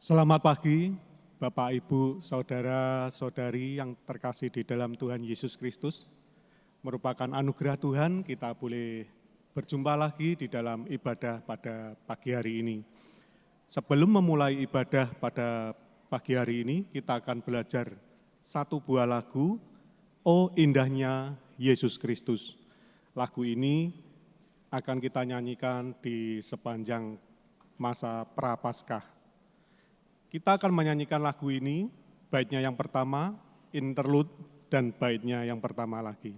Selamat pagi, Bapak, Ibu, Saudara-saudari yang terkasih di dalam Tuhan Yesus Kristus. Merupakan anugerah Tuhan kita boleh berjumpa lagi di dalam ibadah pada pagi hari ini. Sebelum memulai ibadah pada pagi hari ini, kita akan belajar satu buah lagu, "Oh Indahnya Yesus Kristus". Lagu ini akan kita nyanyikan di sepanjang masa Prapaskah. Kita akan menyanyikan lagu ini, baitnya yang pertama, interlude, dan baitnya yang pertama lagi.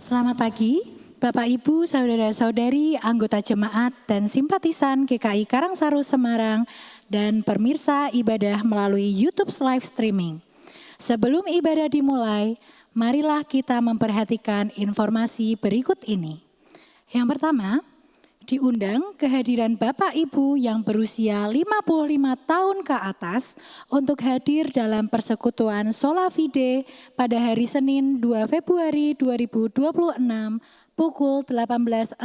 Selamat pagi, Bapak, Ibu, Saudara-saudari, anggota jemaat dan simpatisan GKI Karangsaru Semarang dan pemirsa ibadah melalui YouTube live streaming. Sebelum ibadah dimulai, marilah kita memperhatikan informasi berikut ini. Yang pertama, diundang kehadiran Bapak Ibu yang berusia 55 tahun ke atas untuk hadir dalam persekutuan Sola Fide pada hari Senin 2 Februari 2026 pukul 18.00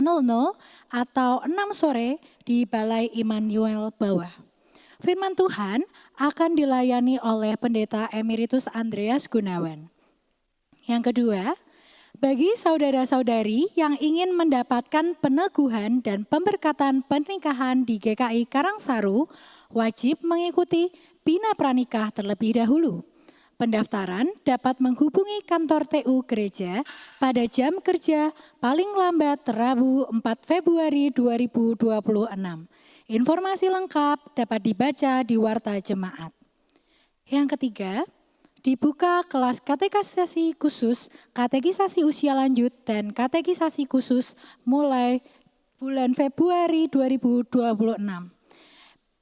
atau 6 sore di Balai Immanuel Bawah. Firman Tuhan akan dilayani oleh Pendeta Emeritus Andreas Gunawan. Yang kedua, bagi saudara-saudari yang ingin mendapatkan peneguhan dan pemberkatan pernikahan di GKI Karangsaru, wajib mengikuti Bina Pranikah terlebih dahulu. Pendaftaran dapat menghubungi kantor TU Gereja pada jam kerja paling lambat Rabu 4 Februari 2026. Informasi lengkap dapat dibaca di Warta Jemaat. Yang ketiga, dibuka kelas katekisasi khusus, katekisasi usia lanjut, dan katekisasi khusus mulai bulan Februari 2026.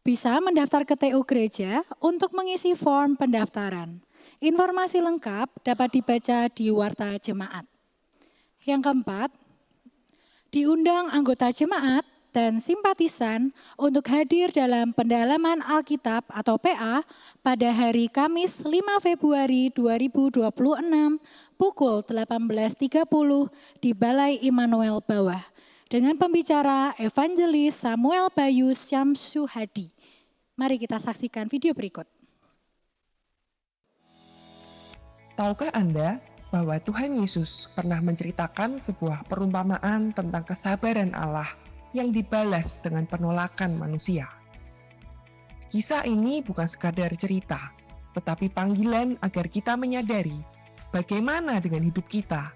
Bisa mendaftar ke TU Gereja untuk mengisi form pendaftaran. Informasi lengkap dapat dibaca di Warta Jemaat. Yang keempat, diundang anggota jemaat dan simpatisan untuk hadir dalam pendalaman Alkitab atau PA pada hari Kamis 5 Februari 2026 pukul 18.30 di Balai Immanuel Bawah dengan pembicara Evangelis Samuel Bayu Syamsuhadi. Mari kita saksikan video berikut. Tahukah Anda bahwa Tuhan Yesus pernah menceritakan sebuah perumpamaan tentang kesabaran Allah yang dibalas dengan penolakan manusia? Kisah ini bukan sekadar cerita, tetapi panggilan agar kita menyadari bagaimana dengan hidup kita.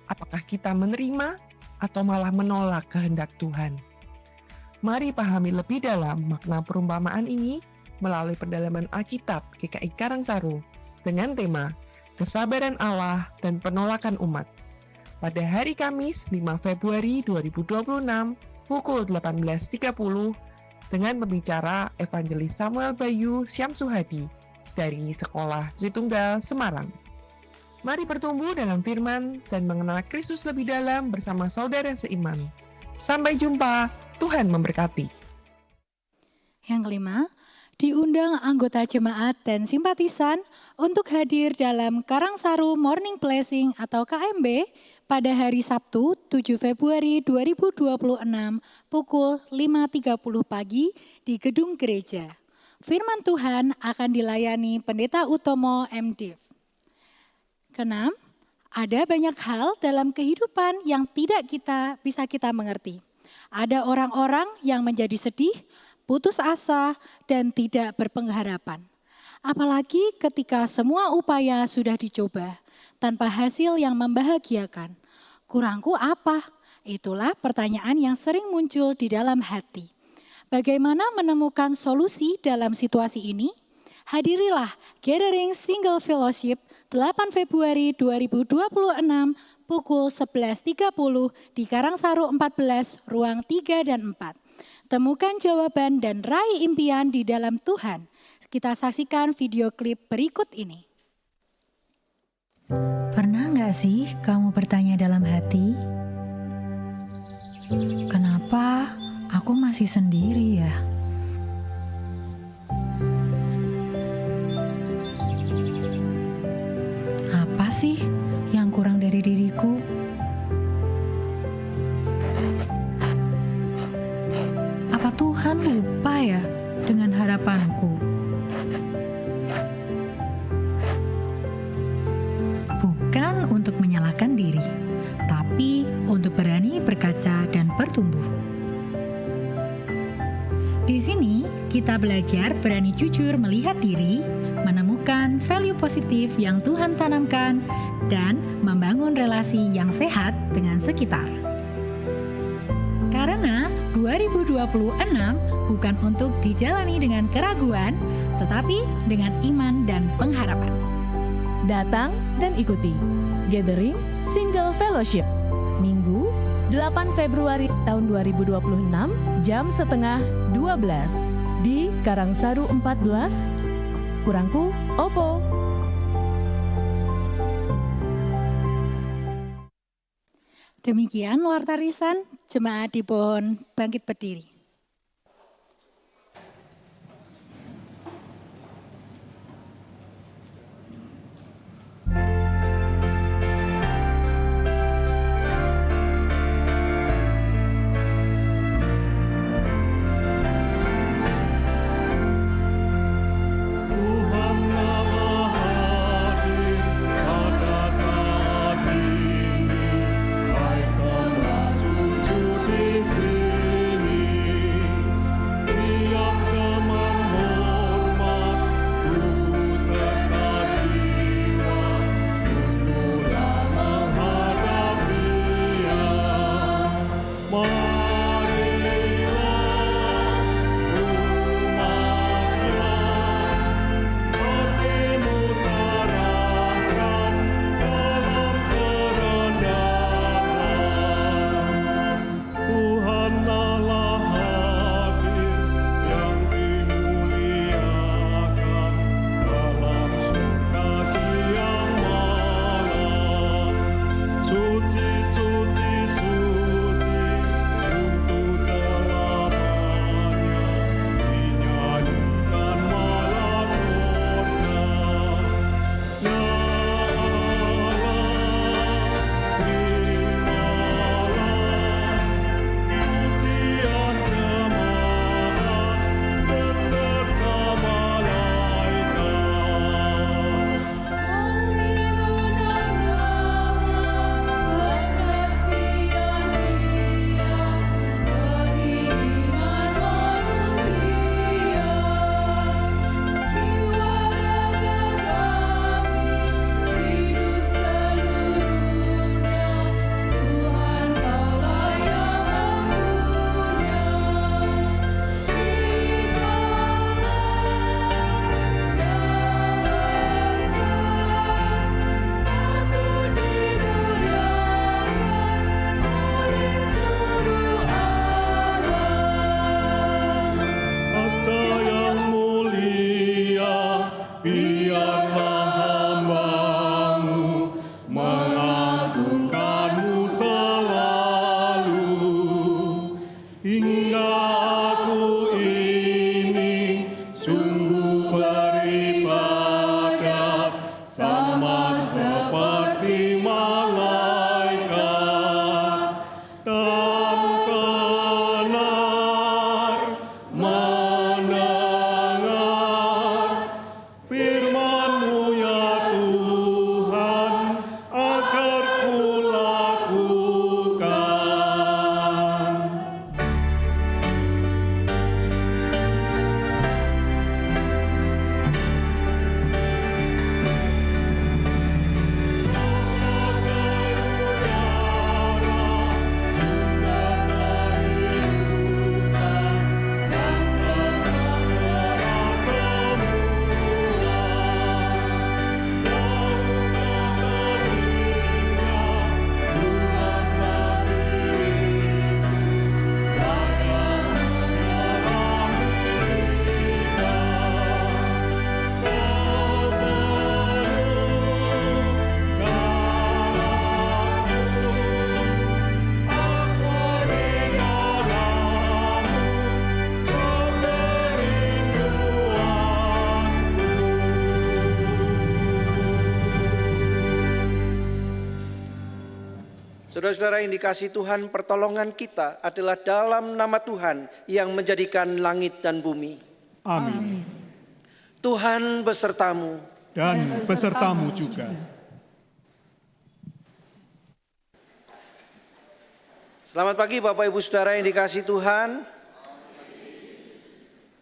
Apakah kita menerima atau malah menolak kehendak Tuhan? Mari pahami lebih dalam makna perumpamaan ini melalui pendalaman Alkitab GKI Karangsaru dengan tema Kesabaran Allah dan Penolakan Umat. Pada hari Kamis 5 Februari 2026 pukul 18.30 dengan pembicara Evangelis Samuel Bayu Syamsuhadi dari Sekolah Tritunggal Semarang. Mari bertumbuh dalam firman dan mengenal Kristus lebih dalam bersama saudara seiman. Sampai jumpa, Tuhan memberkati. Yang kelima, diundang anggota jemaat dan simpatisan untuk hadir dalam Karangsaru Morning Blessing atau KMB pada hari Sabtu 7 Februari 2026 pukul 5.30 pagi di gedung gereja. Firman Tuhan akan dilayani Pendeta Utomo MDiv. Keenam, ada banyak hal dalam kehidupan yang tidak bisa kita mengerti. Ada orang-orang yang menjadi sedih, putus asa, dan tidak berpengharapan. Apalagi ketika semua upaya sudah dicoba, tanpa hasil yang membahagiakan. Kurangku apa? Itulah pertanyaan yang sering muncul di dalam hati. Bagaimana menemukan solusi dalam situasi ini? Hadirilah Gathering Single Fellowship 8 Februari 2026 pukul 11.30 di Karangsaru 14, ruang 3 dan 4. Temukan jawaban dan raih impian di dalam Tuhan. Kita saksikan video klip berikut ini. Pernah nggak sih kamu bertanya dalam hati, kenapa aku masih sendiri ya? Apa sih yang kurang dari diriku? Apa Tuhan lupa ya dengan harapanku? Bukan untuk menyalahkan diri, tapi untuk berani berkaca dan bertumbuh. Di sini kita belajar berani jujur melihat diri, menemukan value positif yang Tuhan tanamkan, dan membangun relasi yang sehat dengan sekitar. Karena 2026 bukan untuk dijalani dengan keraguan, tetapi dengan iman dan pengharapan. Datang dan ikuti Gathering Single Fellowship Minggu 8 Februari tahun 2026 jam setengah 12 di Karangsaru 14, Kurangku Opo. Demikian warta risan, jemaat dimohon bangkit berdiri. Sujud di sini. Saudara-saudara yang dikasihi Tuhan, pertolongan kita adalah dalam nama Tuhan yang menjadikan langit dan bumi. Amin. Tuhan besertamu. Dan besertamu juga. Selamat pagi Bapak Ibu Saudara yang dikasihi Tuhan.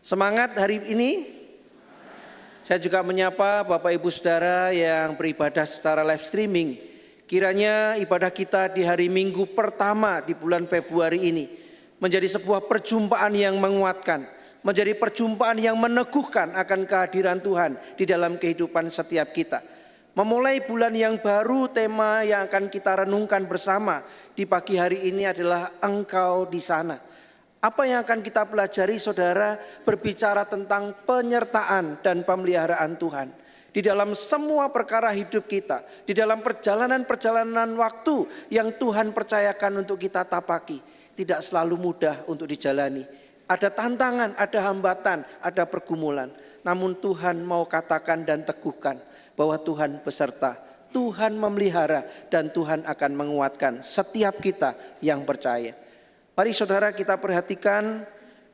Semangat hari ini. Saya juga menyapa Bapak Ibu Saudara yang beribadah secara live streaming. Kiranya ibadah kita di hari Minggu pertama di bulan Februari ini menjadi sebuah perjumpaan yang menguatkan, menjadi perjumpaan yang meneguhkan akan kehadiran Tuhan di dalam kehidupan setiap kita. Memulai bulan yang baru, tema yang akan kita renungkan bersama di pagi hari ini adalah Engkau di sana. Apa yang akan kita pelajari saudara? Berbicara tentang penyertaan dan pemeliharaan Tuhan. Di dalam semua perkara hidup kita, di dalam perjalanan-perjalanan waktu yang Tuhan percayakan untuk kita tapaki, tidak selalu mudah untuk dijalani. Ada tantangan, ada hambatan, ada pergumulan. Namun Tuhan mau katakan dan teguhkan bahwa Tuhan beserta, Tuhan memelihara, dan Tuhan akan menguatkan setiap kita yang percaya. Mari saudara kita perhatikan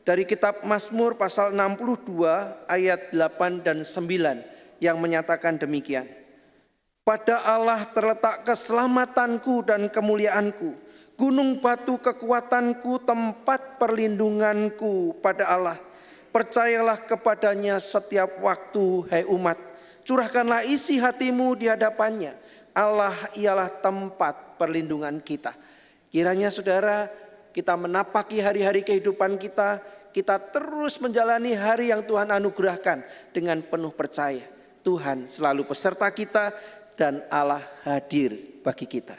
dari kitab Mazmur pasal 62 ayat 8 dan 9. Yang menyatakan demikian. Pada Allah terletak keselamatanku dan kemuliaanku. Gunung batu kekuatanku, tempat perlindunganku pada Allah. Percayalah kepadanya setiap waktu, hai umat. Curahkanlah isi hatimu di hadapannya. Allah ialah tempat perlindungan kita. Kiranya saudara, kita menapaki hari-hari kehidupan kita. Kita terus menjalani hari yang Tuhan anugerahkan dengan penuh percaya. Tuhan selalu beserta kita dan Allah hadir bagi kita.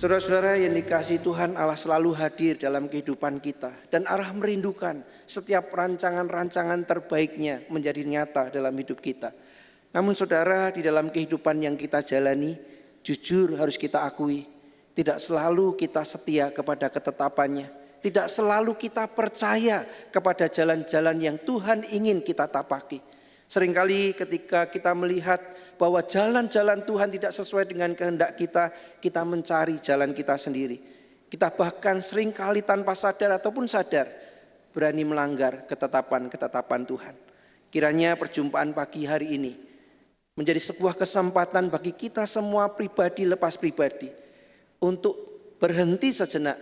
Saudara-saudara yang dikasihi Tuhan, Allah selalu hadir dalam kehidupan kita. Dan Allah merindukan setiap rancangan-rancangan terbaiknya menjadi nyata dalam hidup kita. Namun saudara, di dalam kehidupan yang kita jalani, jujur harus kita akui, tidak selalu kita setia kepada ketetapannya. Tidak selalu kita percaya kepada jalan-jalan yang Tuhan ingin kita tapaki. Seringkali ketika kita melihat bahwa jalan-jalan Tuhan tidak sesuai dengan kehendak kita, kita mencari jalan kita sendiri. Kita bahkan seringkali tanpa sadar ataupun sadar berani melanggar ketetapan-ketetapan Tuhan. Kiranya perjumpaan pagi hari ini menjadi sebuah kesempatan bagi kita semua pribadi lepas pribadi untuk berhenti sejenak,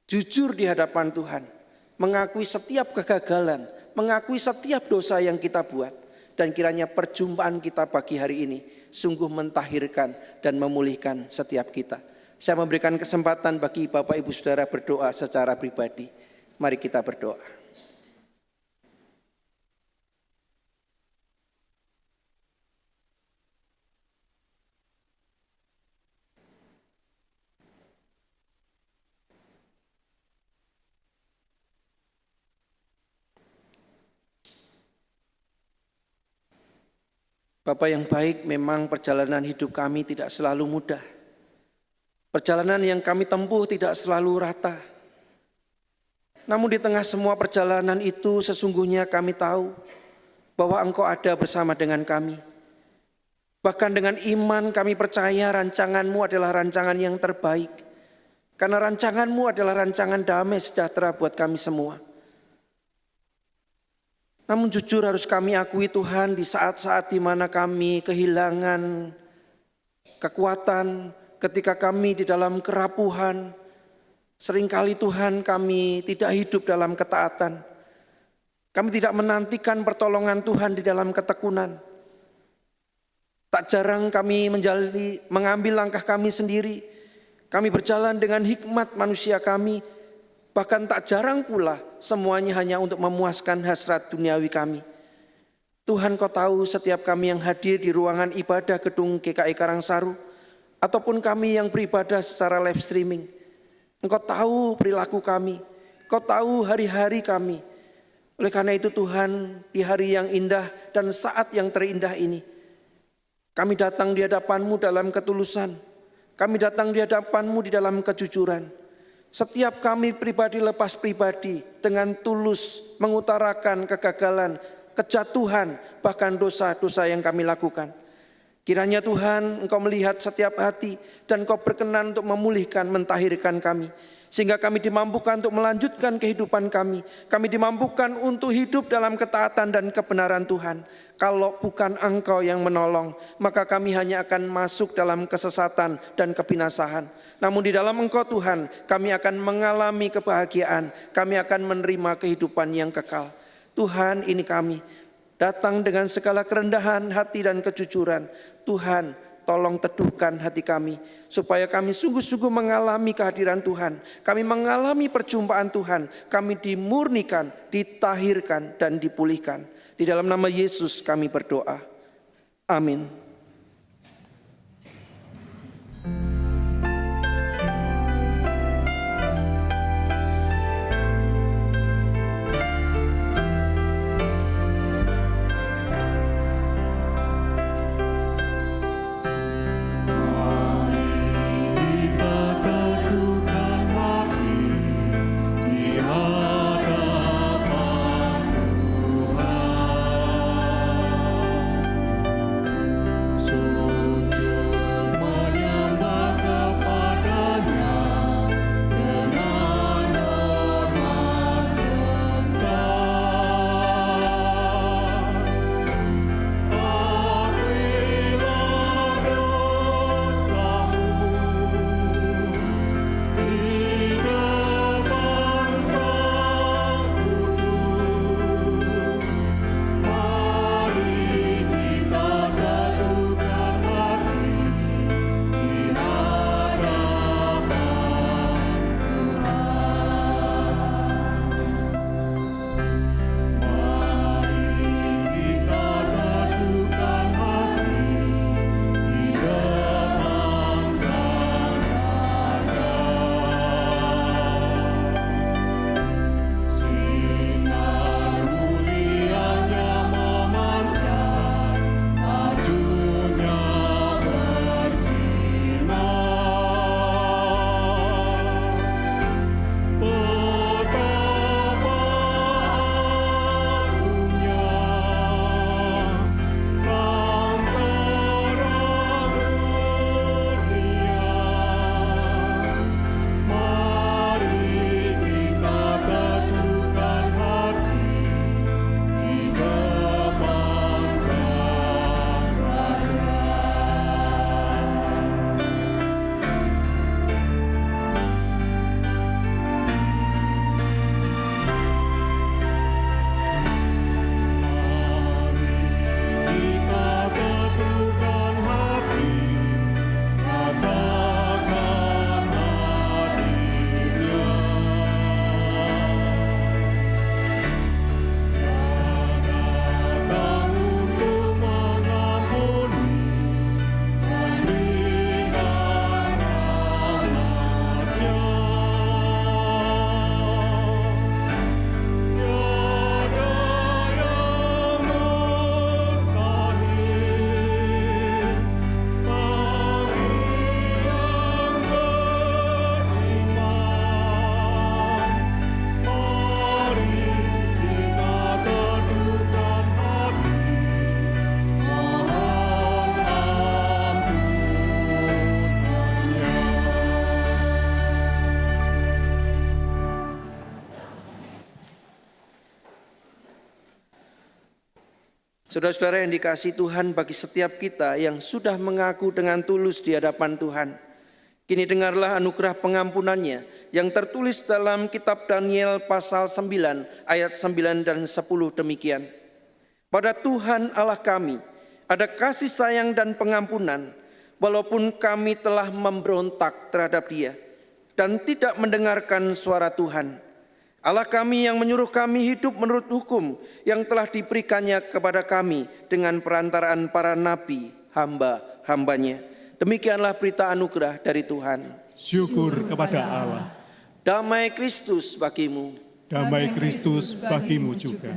jujur di hadapan Tuhan, mengakui setiap kegagalan, mengakui setiap dosa yang kita buat. Dan kiranya perjumpaan kita pagi hari ini sungguh mentahirkan dan memulihkan setiap kita. Saya memberikan kesempatan bagi Bapak Ibu Saudara berdoa secara pribadi. Mari kita berdoa. Bapak yang baik, memang perjalanan hidup kami tidak selalu mudah. Perjalanan yang kami tempuh tidak selalu rata. Namun di tengah semua perjalanan itu sesungguhnya kami tahu bahwa Engkau ada bersama dengan kami. Bahkan dengan iman kami percaya rancangan-Mu adalah rancangan yang terbaik. Karena rancangan-Mu adalah rancangan damai sejahtera buat kami semua. Namun jujur harus kami akui Tuhan, di saat-saat di mana kami kehilangan kekuatan, ketika kami di dalam kerapuhan, seringkali Tuhan kami tidak hidup dalam ketaatan. Kami tidak menantikan pertolongan Tuhan di dalam ketekunan. Tak jarang kami mengambil langkah kami sendiri. Kami berjalan dengan hikmat manusia kami. Bahkan tak jarang pula semuanya hanya untuk memuaskan hasrat duniawi kami. Tuhan, Kau tahu setiap kami yang hadir di ruangan ibadah gedung GKI Karangsaru, ataupun kami yang beribadah secara live streaming. Engkau tahu perilaku kami, Kau tahu hari-hari kami. Oleh karena itu Tuhan, di hari yang indah dan saat yang terindah ini, kami datang di hadapan-Mu dalam ketulusan. Kami datang di hadapan-Mu di dalam kejujuran. Setiap kami pribadi lepas pribadi dengan tulus mengutarakan kegagalan, kejatuhan, bahkan dosa-dosa yang kami lakukan. Kiranya Tuhan, Engkau melihat setiap hati dan Engkau berkenan untuk memulihkan, mentahirkan kami. Sehingga kami dimampukan untuk melanjutkan kehidupan kami. Kami dimampukan untuk hidup dalam ketaatan dan kebenaran Tuhan. Kalau bukan Engkau yang menolong, maka kami hanya akan masuk dalam kesesatan dan kebinasaan. Namun di dalam Engkau Tuhan, kami akan mengalami kebahagiaan. Kami akan menerima kehidupan yang kekal. Tuhan, ini kami datang dengan segala kerendahan hati dan kejujuran. Tuhan, tolong teduhkan hati kami, supaya kami sungguh-sungguh mengalami kehadiran Tuhan. Kami mengalami perjumpaan Tuhan. Kami dimurnikan, ditahirkan, dan dipulihkan. Di dalam nama Yesus kami berdoa. Amin. Saudara-saudara yang dikasihi Tuhan, bagi setiap kita yang sudah mengaku dengan tulus di hadapan Tuhan, kini dengarlah anugerah pengampunannya yang tertulis dalam kitab Daniel pasal 9 ayat 9 dan 10 demikian. Pada Tuhan Allah kami ada kasih sayang dan pengampunan, walaupun kami telah memberontak terhadap Dia dan tidak mendengarkan suara Tuhan. Allah kami yang menyuruh kami hidup menurut hukum yang telah diberikannya kepada kami dengan perantaraan para nabi, hamba-hambanya. Demikianlah berita anugerah dari Tuhan. Syukur kepada Allah. Damai Kristus bagimu. Damai Kristus bagimu juga.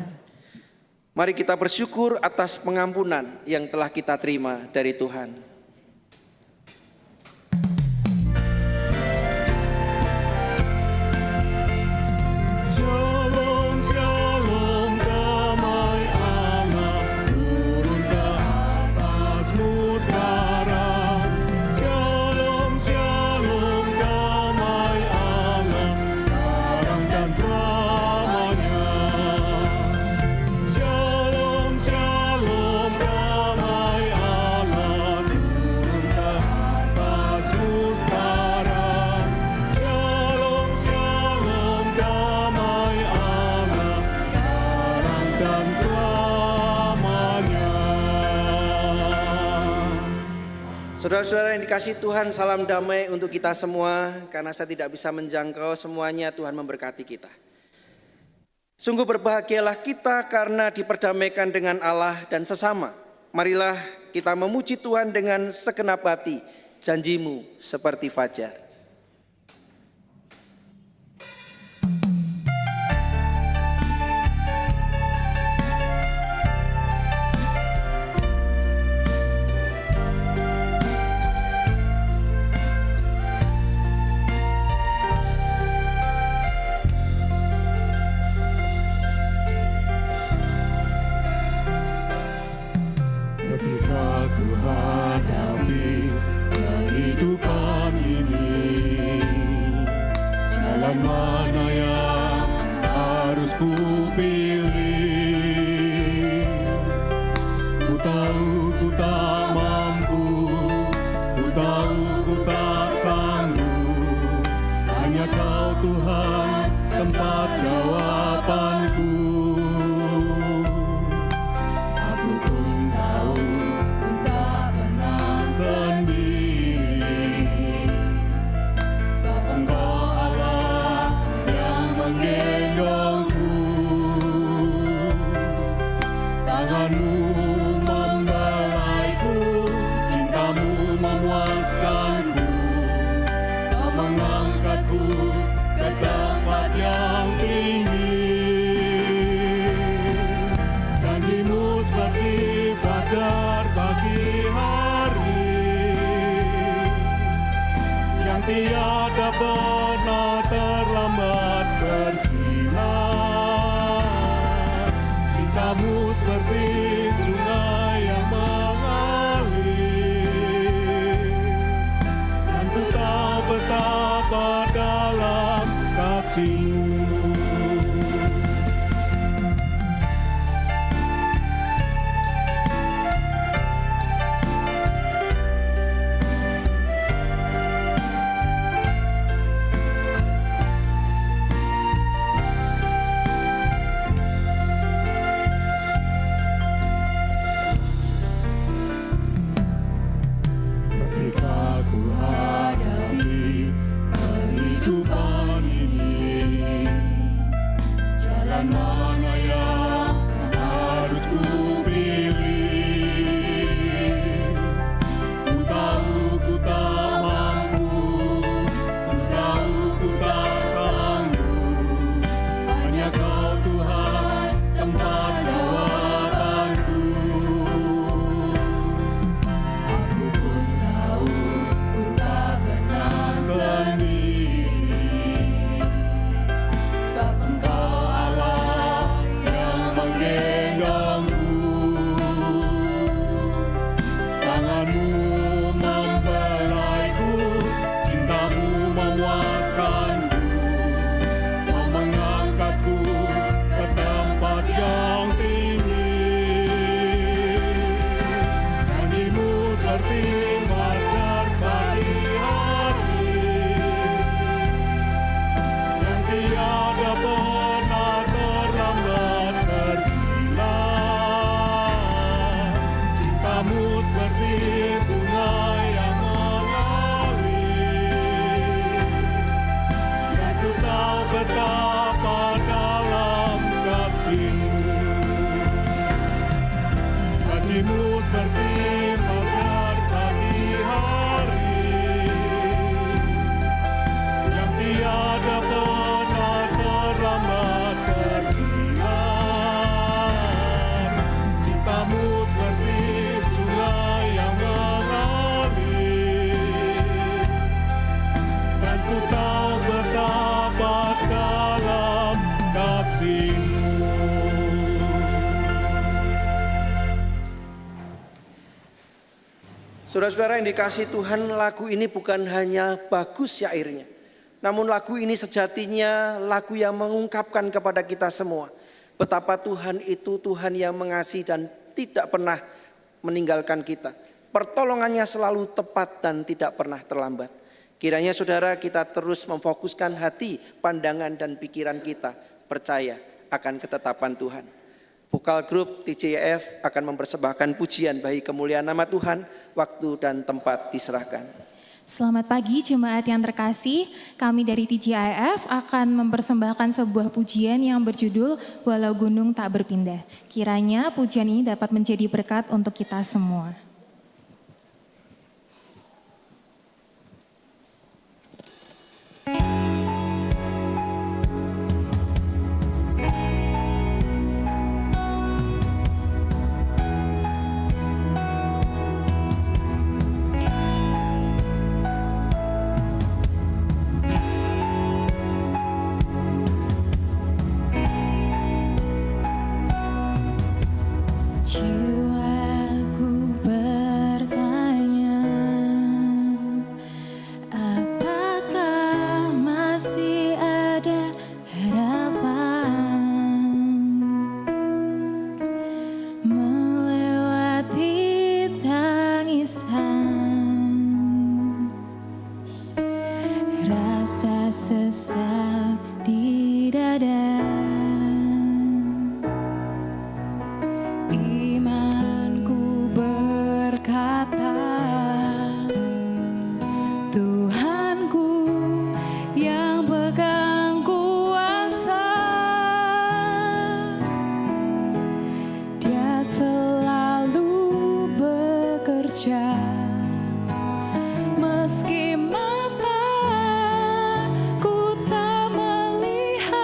Mari kita bersyukur atas pengampunan yang telah kita terima dari Tuhan. Saudara-saudara yang dikasihi Tuhan, salam damai untuk kita semua. Karena saya tidak bisa menjangkau semuanya, Tuhan memberkati kita. Sungguh berbahagialah kita karena diperdamaikan dengan Allah dan sesama. Marilah kita memuji Tuhan dengan segenap hati. Janjimu seperti fajar. Tiada pernah terlambat bersinar. Cintamu seperti sungai yang mengalir, dan ku tahu betapa dalam kasih-Mu. Kehidupan ini betapa dalam kasih-Mu. Janji-Mu seperti fajar pagi hari, yang tiada pernah terlambat bersinar. Cinta-Mu seperti sungai yang mengalir, dan ku tahu betapa dalam kasih-Mu. Saudara-saudara yang dikasihi Tuhan, lagu ini bukan hanya bagus syairnya, namun lagu ini sejatinya lagu yang mengungkapkan kepada kita semua betapa Tuhan itu Tuhan yang mengasihi dan tidak pernah meninggalkan kita. Pertolongannya selalu tepat dan tidak pernah terlambat. Kiranya saudara kita terus memfokuskan hati, pandangan dan pikiran kita percaya akan ketetapan Tuhan. Vokal grup TJIF akan mempersembahkan pujian bagi kemuliaan nama Tuhan, waktu dan tempat diserahkan. Selamat pagi jemaat yang terkasih, kami dari TJIF akan mempersembahkan sebuah pujian yang berjudul Walau Gunung Tak Berpindah. Kiranya pujian ini dapat menjadi berkat untuk kita semua. Jiwaku bertanya, apakah masih ada harapan melewati tangisan, rasa sesak di dada. Imanku berkata, Tuhanku yang pegang kuasa, Dia selalu bekerja. Meski mataku tak melihat,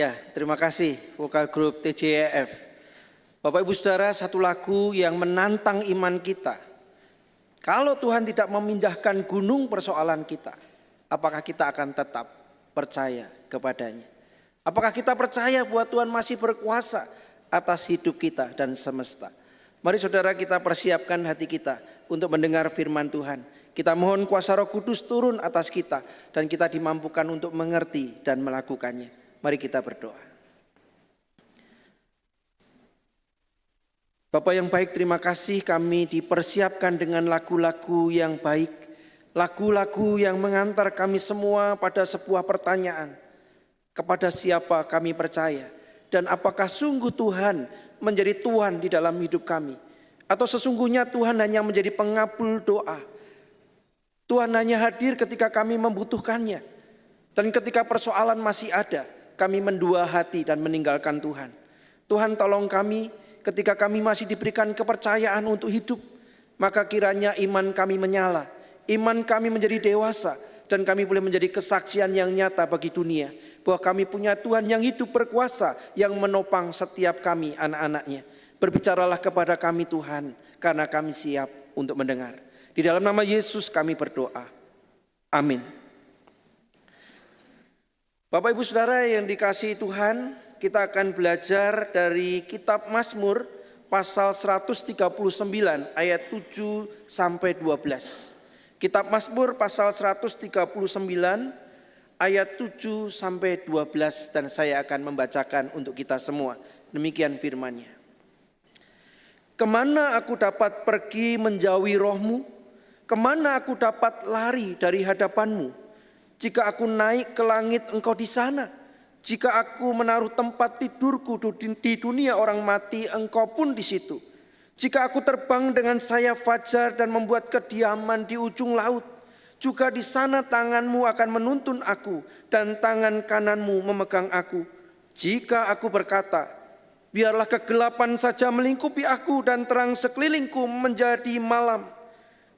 Ya, terima kasih vokal grup TJEF. Bapak Ibu Saudara, satu lagu yang menantang iman kita. Kalau Tuhan tidak memindahkan gunung persoalan kita, apakah kita akan tetap percaya kepadanya? Apakah kita percaya bahwa Tuhan masih berkuasa atas hidup kita dan semesta? Mari saudara, kita persiapkan hati kita untuk mendengar firman Tuhan. Kita mohon kuasa Roh Kudus turun atas kita dan kita dimampukan untuk mengerti dan melakukannya. Mari kita berdoa. Bapak yang baik, terima kasih kami dipersiapkan dengan lagu-lagu yang baik. Lagu-lagu yang mengantar kami semua pada sebuah pertanyaan. Kepada siapa kami percaya? Dan apakah sungguh Tuhan menjadi Tuhan di dalam hidup kami? Atau sesungguhnya Tuhan hanya menjadi pengabul doa? Tuhan hanya hadir ketika kami membutuhkannya. Dan ketika persoalan masih ada, kami mendua hati dan meninggalkan Tuhan. Tuhan, tolong kami ketika kami masih diberikan kepercayaan untuk hidup. Maka kiranya iman kami menyala, iman kami menjadi dewasa, dan kami boleh menjadi kesaksian yang nyata bagi dunia bahwa kami punya Tuhan yang hidup berkuasa, yang menopang setiap kami anak-anaknya. Berbicaralah kepada kami Tuhan, karena kami siap untuk mendengar. Di dalam nama Yesus kami berdoa. Amin. Bapak Ibu Saudara yang dikasihi Tuhan, kita akan belajar dari kitab Mazmur pasal 139 ayat 7 sampai 12. Kitab Mazmur pasal 139 ayat 7 sampai 12, dan saya akan membacakan untuk kita semua. Demikian firman-Nya. Kemana aku dapat pergi menjauhi Roh-Mu? Kemana aku dapat lari dari hadapan-Mu? Jika aku naik ke langit, Engkau di sana. Jika aku menaruh tempat tidurku di dunia orang mati, Engkau pun di situ. Jika aku terbang dengan sayap fajar dan membuat kediaman di ujung laut, juga di sana tangan-Mu akan menuntun aku dan tangan kanan-Mu memegang aku. Jika aku berkata, biarlah kegelapan saja melingkupi aku dan terang sekelilingku menjadi malam,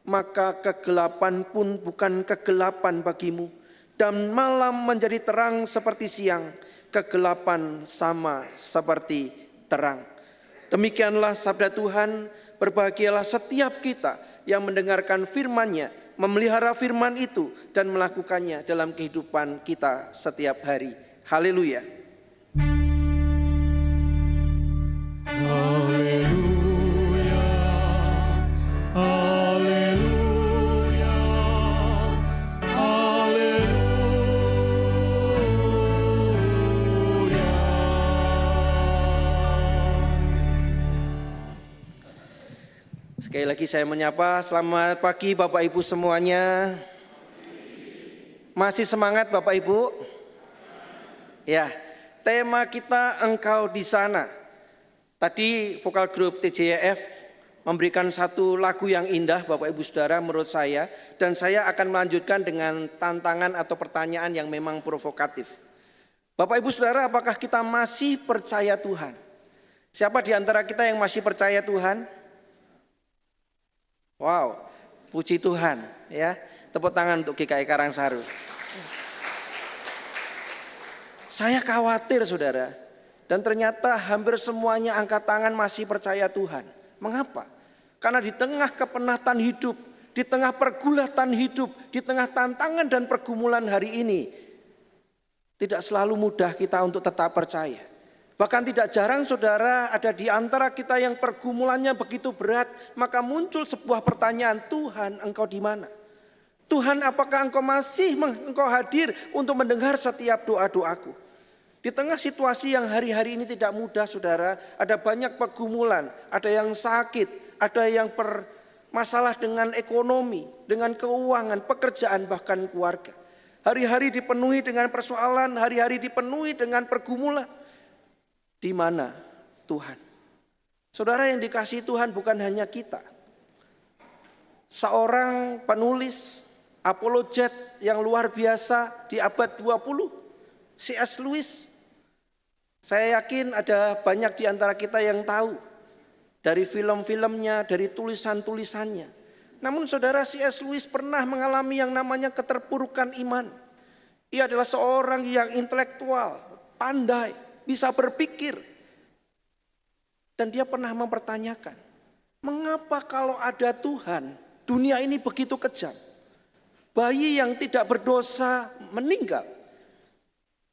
maka kegelapan pun bukan kegelapan bagimu, dan malam menjadi terang seperti siang, kegelapan sama seperti terang. Demikianlah sabda Tuhan. Berbahagialah setiap kita yang mendengarkan firman-Nya, memelihara firman itu dan melakukannya dalam kehidupan kita setiap hari. Haleluya. Haleluya, haleluya, haleluya. Sekali lagi saya menyapa, selamat pagi Bapak Ibu semuanya. Masih semangat Bapak Ibu? Ya, tema kita Engkau di sana. Tadi vokal grup TJEF memberikan satu lagu yang indah Bapak Ibu Saudara menurut saya. Dan saya akan melanjutkan dengan tantangan atau pertanyaan yang memang provokatif. Bapak Ibu Saudara, apakah kita masih percaya Tuhan? Siapa di antara kita yang masih percaya Tuhan? Wow, puji Tuhan ya. Tepuk tangan untuk GKI Karangsaru. Saya khawatir saudara, dan ternyata hampir semuanya angkat tangan masih percaya Tuhan. Mengapa? Karena di tengah kepenatan hidup, di tengah pergulatan hidup, di tengah tantangan dan pergumulan hari ini, tidak selalu mudah kita untuk tetap percaya. Bahkan tidak jarang saudara ada di antara kita yang pergumulannya begitu berat, maka muncul sebuah pertanyaan, Tuhan Engkau di mana? Tuhan, apakah Engkau masih hadir untuk mendengar setiap doa-doaku? Di tengah situasi yang hari-hari ini tidak mudah saudara, ada banyak pergumulan, ada yang sakit, ada yang bermasalah dengan ekonomi, dengan keuangan, pekerjaan, bahkan keluarga. Hari-hari dipenuhi dengan persoalan, hari-hari dipenuhi dengan pergumulan. Di mana Tuhan? Saudara yang dikasihi Tuhan, bukan hanya kita. Seorang penulis apologet yang luar biasa di abad 20, C.S. Lewis. Saya yakin ada banyak di antara kita yang tahu dari film-filmnya, dari tulisan-tulisannya. Namun saudara, C.S. Lewis pernah mengalami yang namanya keterpurukan iman. Ia adalah seorang yang intelektual, pandai, bisa berpikir. Dan dia pernah mempertanyakan, mengapa kalau ada Tuhan, dunia ini begitu kejam? Bayi yang tidak berdosa meninggal.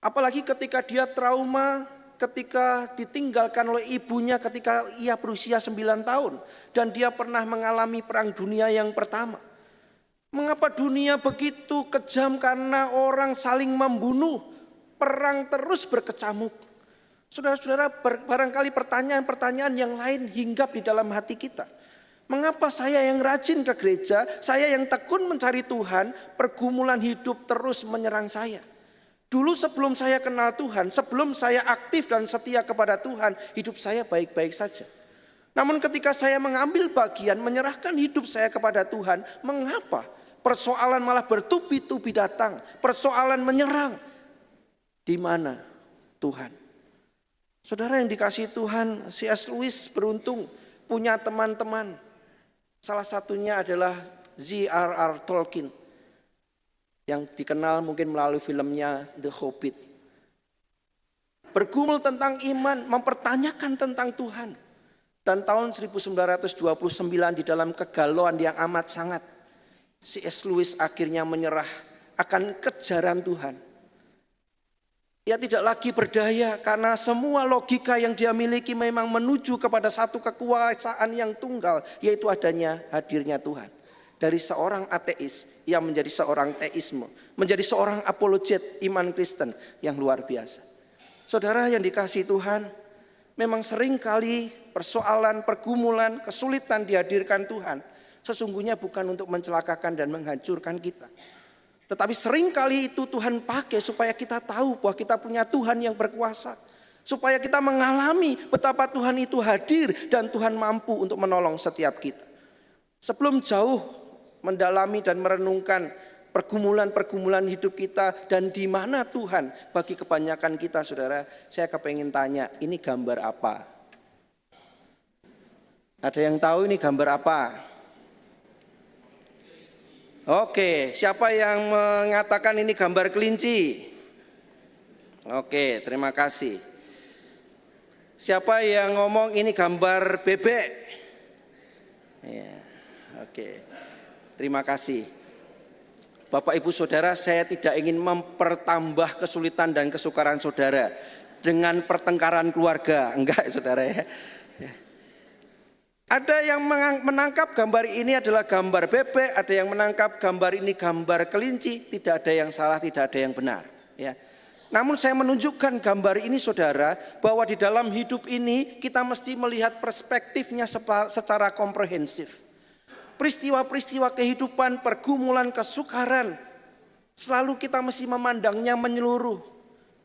Apalagi ketika dia trauma, ketika ditinggalkan oleh ibunya ketika ia berusia 9 tahun. Dan dia pernah mengalami perang dunia yang pertama. Mengapa dunia begitu kejam? Karena orang saling membunuh, perang terus berkecamuk. Saudara-saudara, barangkali pertanyaan-pertanyaan yang lain hinggap di dalam hati kita. Mengapa saya yang rajin ke gereja, saya yang tekun mencari Tuhan, pergumulan hidup terus menyerang saya? Dulu sebelum saya kenal Tuhan, sebelum saya aktif dan setia kepada Tuhan, hidup saya baik-baik saja. Namun ketika saya mengambil bagian, menyerahkan hidup saya kepada Tuhan, mengapa persoalan malah bertubi-tubi datang, persoalan menyerang? Di mana Tuhan? Saudara yang dikasihi Tuhan, C.S. Lewis beruntung punya teman-teman. Salah satunya adalah J.R.R. Tolkien yang dikenal mungkin melalui filmnya The Hobbit. Bergumul tentang iman, mempertanyakan tentang Tuhan. Dan tahun 1929 di dalam kegalauan yang amat sangat, C.S. Lewis akhirnya menyerah akan kejaran Tuhan. Ia tidak lagi berdaya karena semua logika yang dia miliki memang menuju kepada satu kekuasaan yang tunggal, yaitu adanya hadirnya Tuhan. Dari seorang ateis, ia menjadi seorang teisme, menjadi seorang apologet iman Kristen yang luar biasa. Saudara yang dikasihi Tuhan, memang sering kali persoalan, pergumulan, kesulitan dihadirkan Tuhan sesungguhnya bukan untuk mencelakakan dan menghancurkan kita. Tetapi seringkali itu Tuhan pakai supaya kita tahu bahwa kita punya Tuhan yang berkuasa. Supaya kita mengalami betapa Tuhan itu hadir dan Tuhan mampu untuk menolong setiap kita. Sebelum jauh mendalami dan merenungkan pergumulan-pergumulan hidup kita dan di mana Tuhan bagi kebanyakan kita, saudara, saya kepengen tanya, ini gambar apa? Ada yang tahu ini gambar apa? Oke, siapa yang mengatakan ini gambar kelinci? Oke, terima kasih. Siapa yang ngomong ini gambar bebek? Ya, oke, terima kasih. Bapak Ibu Saudara, saya tidak ingin mempertambah kesulitan dan kesukaran saudara dengan pertengkaran keluarga, enggak saudara ya. Ada yang menangkap gambar ini adalah gambar bebek, ada yang menangkap gambar ini gambar kelinci, tidak ada yang salah, tidak ada yang benar. Ya. Namun saya menunjukkan gambar ini saudara, bahwa di dalam hidup ini kita mesti melihat perspektifnya secara komprehensif. Peristiwa-peristiwa kehidupan, pergumulan, kesukaran, selalu kita mesti memandangnya menyeluruh.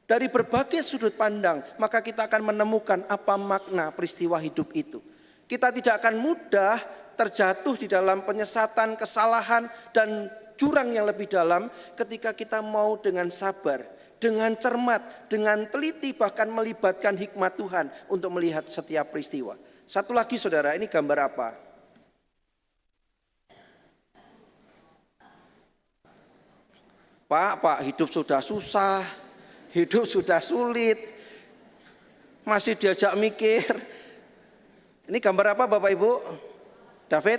Dari berbagai sudut pandang, maka kita akan menemukan apa makna peristiwa hidup itu. Kita tidak akan mudah terjatuh di dalam penyesatan, kesalahan, dan jurang yang lebih dalam ketika kita mau dengan sabar, dengan cermat, dengan teliti, bahkan melibatkan hikmat Tuhan untuk melihat setiap peristiwa. Satu lagi saudara, ini gambar apa? Pak, hidup sudah susah, hidup sudah sulit, masih diajak mikir. Ini gambar apa Bapak Ibu? David?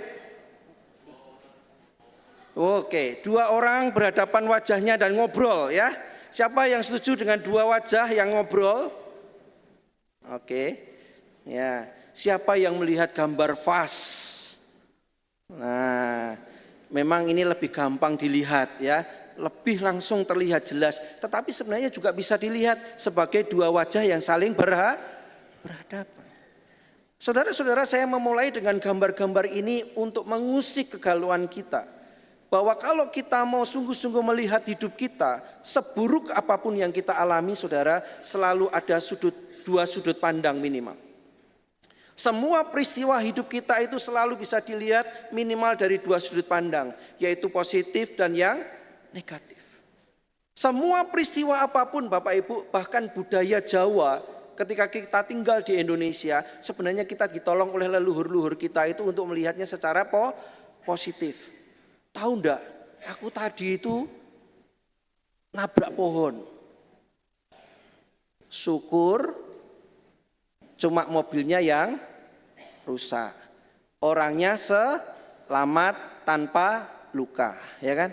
Oke, dua orang berhadapan wajahnya dan ngobrol ya. Siapa yang setuju dengan dua wajah yang ngobrol? Oke. Ya, siapa yang melihat gambar vas? Nah, memang ini lebih gampang dilihat ya. Lebih langsung terlihat jelas. Tetapi sebenarnya juga bisa dilihat sebagai dua wajah yang saling berhadapan. Saudara-saudara, saya memulai dengan gambar-gambar ini untuk mengusik kegalauan kita. Bahwa kalau kita mau sungguh-sungguh melihat hidup kita, seburuk apapun yang kita alami saudara, selalu ada dua sudut pandang minimal. Semua peristiwa hidup kita itu selalu bisa dilihat minimal dari dua sudut pandang, yaitu positif dan yang negatif. Semua peristiwa apapun Bapak Ibu, bahkan budaya Jawa, ketika kita tinggal di Indonesia, sebenarnya kita ditolong oleh leluhur-leluhur kita itu untuk melihatnya secara positif. Tahu enggak, aku tadi itu nabrak pohon. syukur, cuma mobilnya yang rusak. Orangnya selamat tanpa luka, ya kan?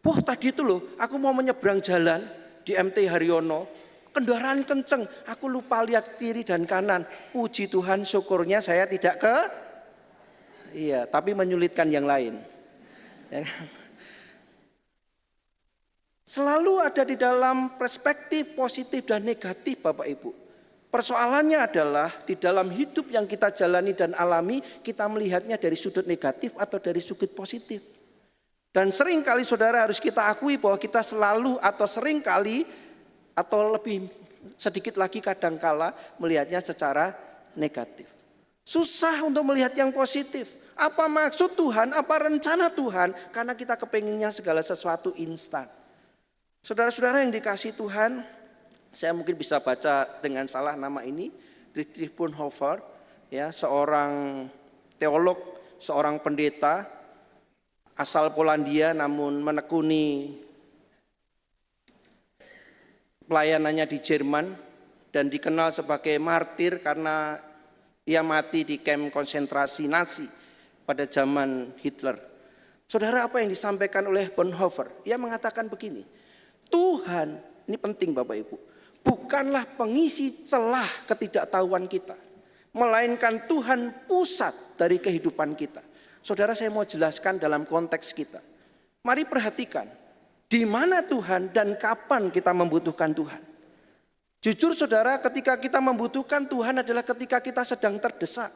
Wah, tadi itu loh, aku mau menyeberang jalan di MT Haryono, kendaraan kenceng, aku lupa lihat kiri dan kanan. Puji Tuhan, syukurnya saya tidak tapi menyulitkan yang lain. Ya kan? Selalu ada di dalam perspektif positif dan negatif, Bapak Ibu. Persoalannya adalah di dalam hidup yang kita jalani dan alami, kita melihatnya dari sudut negatif atau dari sudut positif. Dan seringkali saudara harus kita akui bahwa kita selalu atau seringkali atau lebih sedikit lagi kadangkala melihatnya secara negatif. Susah untuk melihat yang positif. Apa maksud Tuhan, apa rencana Tuhan, karena kita kepinginnya segala sesuatu instan. Saudara-saudara yang dikasihi Tuhan, saya mungkin bisa baca dengan salah nama ini, Dietrich Bonhoeffer, ya, seorang teolog, seorang pendeta asal Polandia namun menekuni pelayanannya di Jerman dan dikenal sebagai martir karena ia mati di kamp konsentrasi Nazi pada zaman Hitler. Saudara, apa yang disampaikan oleh Bonhoeffer? Ia mengatakan begini, Tuhan, ini penting Bapak Ibu, bukanlah pengisi celah ketidaktahuan kita, melainkan Tuhan pusat dari kehidupan kita. Saudara, saya mau jelaskan dalam konteks kita. Mari perhatikan, di mana Tuhan dan kapan kita membutuhkan Tuhan. Jujur saudara, ketika kita membutuhkan Tuhan adalah ketika kita sedang terdesak.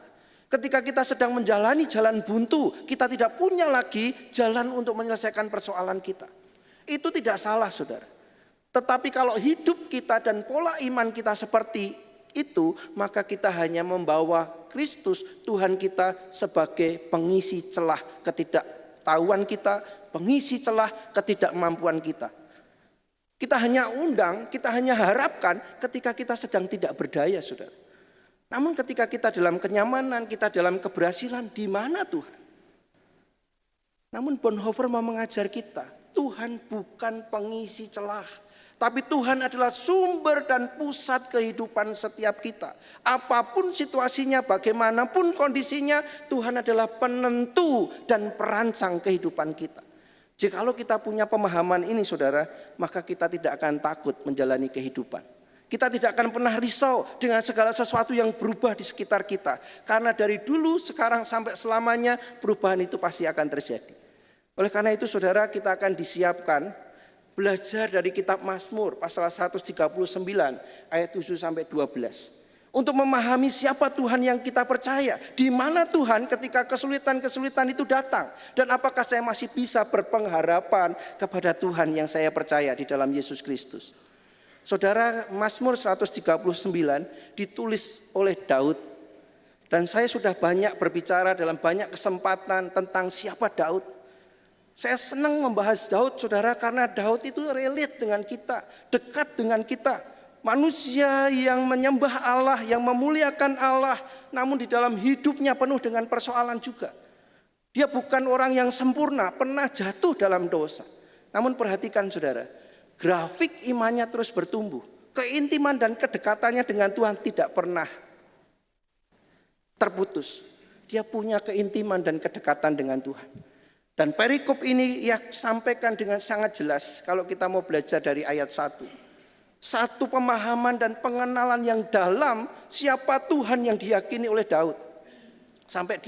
Ketika kita sedang menjalani jalan buntu, kita tidak punya lagi jalan untuk menyelesaikan persoalan kita. Itu tidak salah saudara. Tetapi kalau hidup kita dan pola iman kita seperti itu, maka kita hanya membawa Kristus Tuhan kita sebagai pengisi celah ketidaktahuan kita, pengisi celah ketidakmampuan kita. Kita hanya undang, kita hanya harapkan ketika kita sedang tidak berdaya saudara. Namun ketika kita dalam kenyamanan, kita dalam keberhasilan, di mana Tuhan? Namun Bonhoeffer mau mengajar kita, Tuhan bukan pengisi celah, tapi Tuhan adalah sumber dan pusat kehidupan setiap kita. Apapun situasinya, bagaimanapun kondisinya, Tuhan adalah penentu dan perancang kehidupan kita. Jikalau kita punya pemahaman ini saudara, maka kita tidak akan takut menjalani kehidupan. Kita tidak akan pernah risau dengan segala sesuatu yang berubah di sekitar kita. Karena dari dulu, sekarang sampai selamanya perubahan itu pasti akan terjadi. Oleh karena itu saudara, kita akan disiapkan belajar dari kitab Mazmur pasal 139 ayat 7 sampai 12. Untuk memahami siapa Tuhan yang kita percaya, di mana Tuhan ketika kesulitan-kesulitan itu datang, dan apakah saya masih bisa berpengharapan kepada Tuhan yang saya percaya di dalam Yesus Kristus. Saudara, Mazmur 139 ditulis oleh Daud, dan saya sudah banyak berbicara dalam banyak kesempatan tentang siapa Daud. Saya senang membahas Daud saudara, karena Daud itu relate dengan kita, dekat dengan kita. Manusia yang menyembah Allah, yang memuliakan Allah, namun di dalam hidupnya penuh dengan persoalan juga. Dia bukan orang yang sempurna, pernah jatuh dalam dosa. Namun perhatikan saudara, grafik imannya terus bertumbuh. Keintiman dan kedekatannya dengan Tuhan tidak pernah terputus. Dia punya keintiman dan kedekatan dengan Tuhan. Dan perikop ini ia sampaikan dengan sangat jelas kalau kita mau belajar dari ayat 1. Satu pemahaman dan pengenalan yang dalam siapa Tuhan yang diyakini oleh Daud. Sampai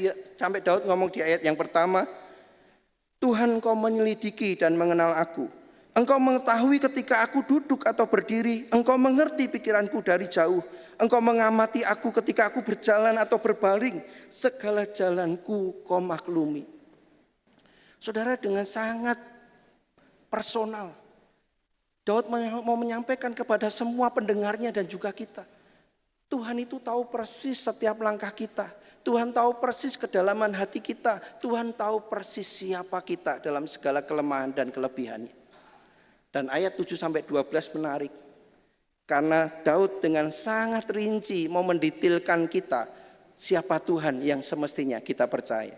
Daud ngomong di ayat yang pertama, Tuhan, Engkau menyelidiki dan mengenal aku. Engkau mengetahui ketika aku duduk atau berdiri. Engkau mengerti pikiranku dari jauh. Engkau mengamati aku ketika aku berjalan atau berbaring. Segala jalanku Kau maklumi. Saudara, dengan sangat personal, Daud mau menyampaikan kepada semua pendengarnya dan juga kita. Tuhan itu tahu persis setiap langkah kita. Tuhan tahu persis kedalaman hati kita. Tuhan tahu persis siapa kita dalam segala kelemahan dan kelebihannya. Dan ayat 7-12 menarik. Karena Daud dengan sangat rinci mau mendetailkan kita siapa Tuhan yang semestinya kita percaya.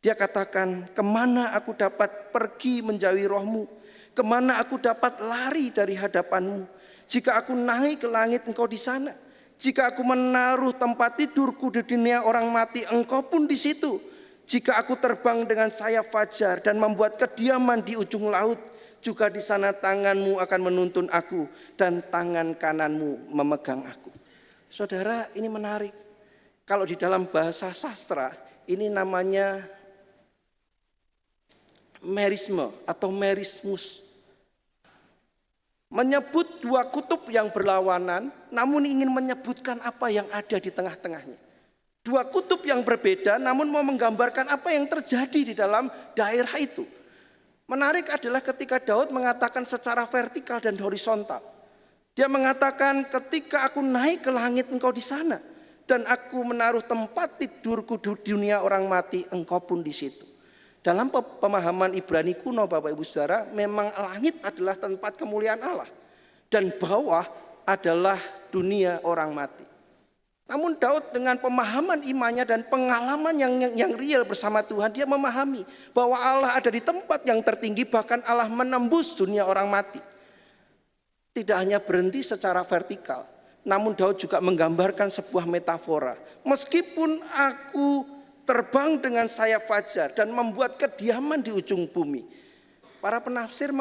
Dia katakan, kemana aku dapat pergi menjauhi rohmu? Kemana aku dapat lari dari hadapanmu? Jika aku naik ke langit, Engkau di sana. Jika aku menaruh tempat tidurku di dunia orang mati, Engkau pun di situ. Jika aku terbang dengan sayap fajar dan membuat kediaman di ujung laut, juga di sana tanganmu akan menuntun aku dan tangan kananmu memegang aku. Saudara, ini menarik. Kalau di dalam bahasa sastra, ini namanya merisme atau merismus. Menyebut dua kutub yang berlawanan, namun ingin menyebutkan apa yang ada di tengah-tengahnya. Dua kutub yang berbeda, namun mau menggambarkan apa yang terjadi di dalam daerah itu. Menarik adalah ketika Daud mengatakan secara vertikal dan horizontal. Dia mengatakan, ketika aku naik ke langit, Engkau di sana. Dan aku menaruh tempat tidurku di dunia orang mati, Engkau pun di situ. Dalam pemahaman Ibrani kuno, Bapak Ibu Saudara, memang langit adalah tempat kemuliaan Allah. Dan bawah adalah dunia orang mati. Namun Daud dengan pemahaman imannya dan pengalaman yang real bersama Tuhan, dia memahami bahwa Allah ada di tempat yang tertinggi, bahkan Allah menembus dunia orang mati. Tidak hanya berhenti secara vertikal, namun Daud juga menggambarkan sebuah metafora. Meskipun aku terbang dengan sayap fajar dan membuat kediaman di ujung bumi. Para penafsir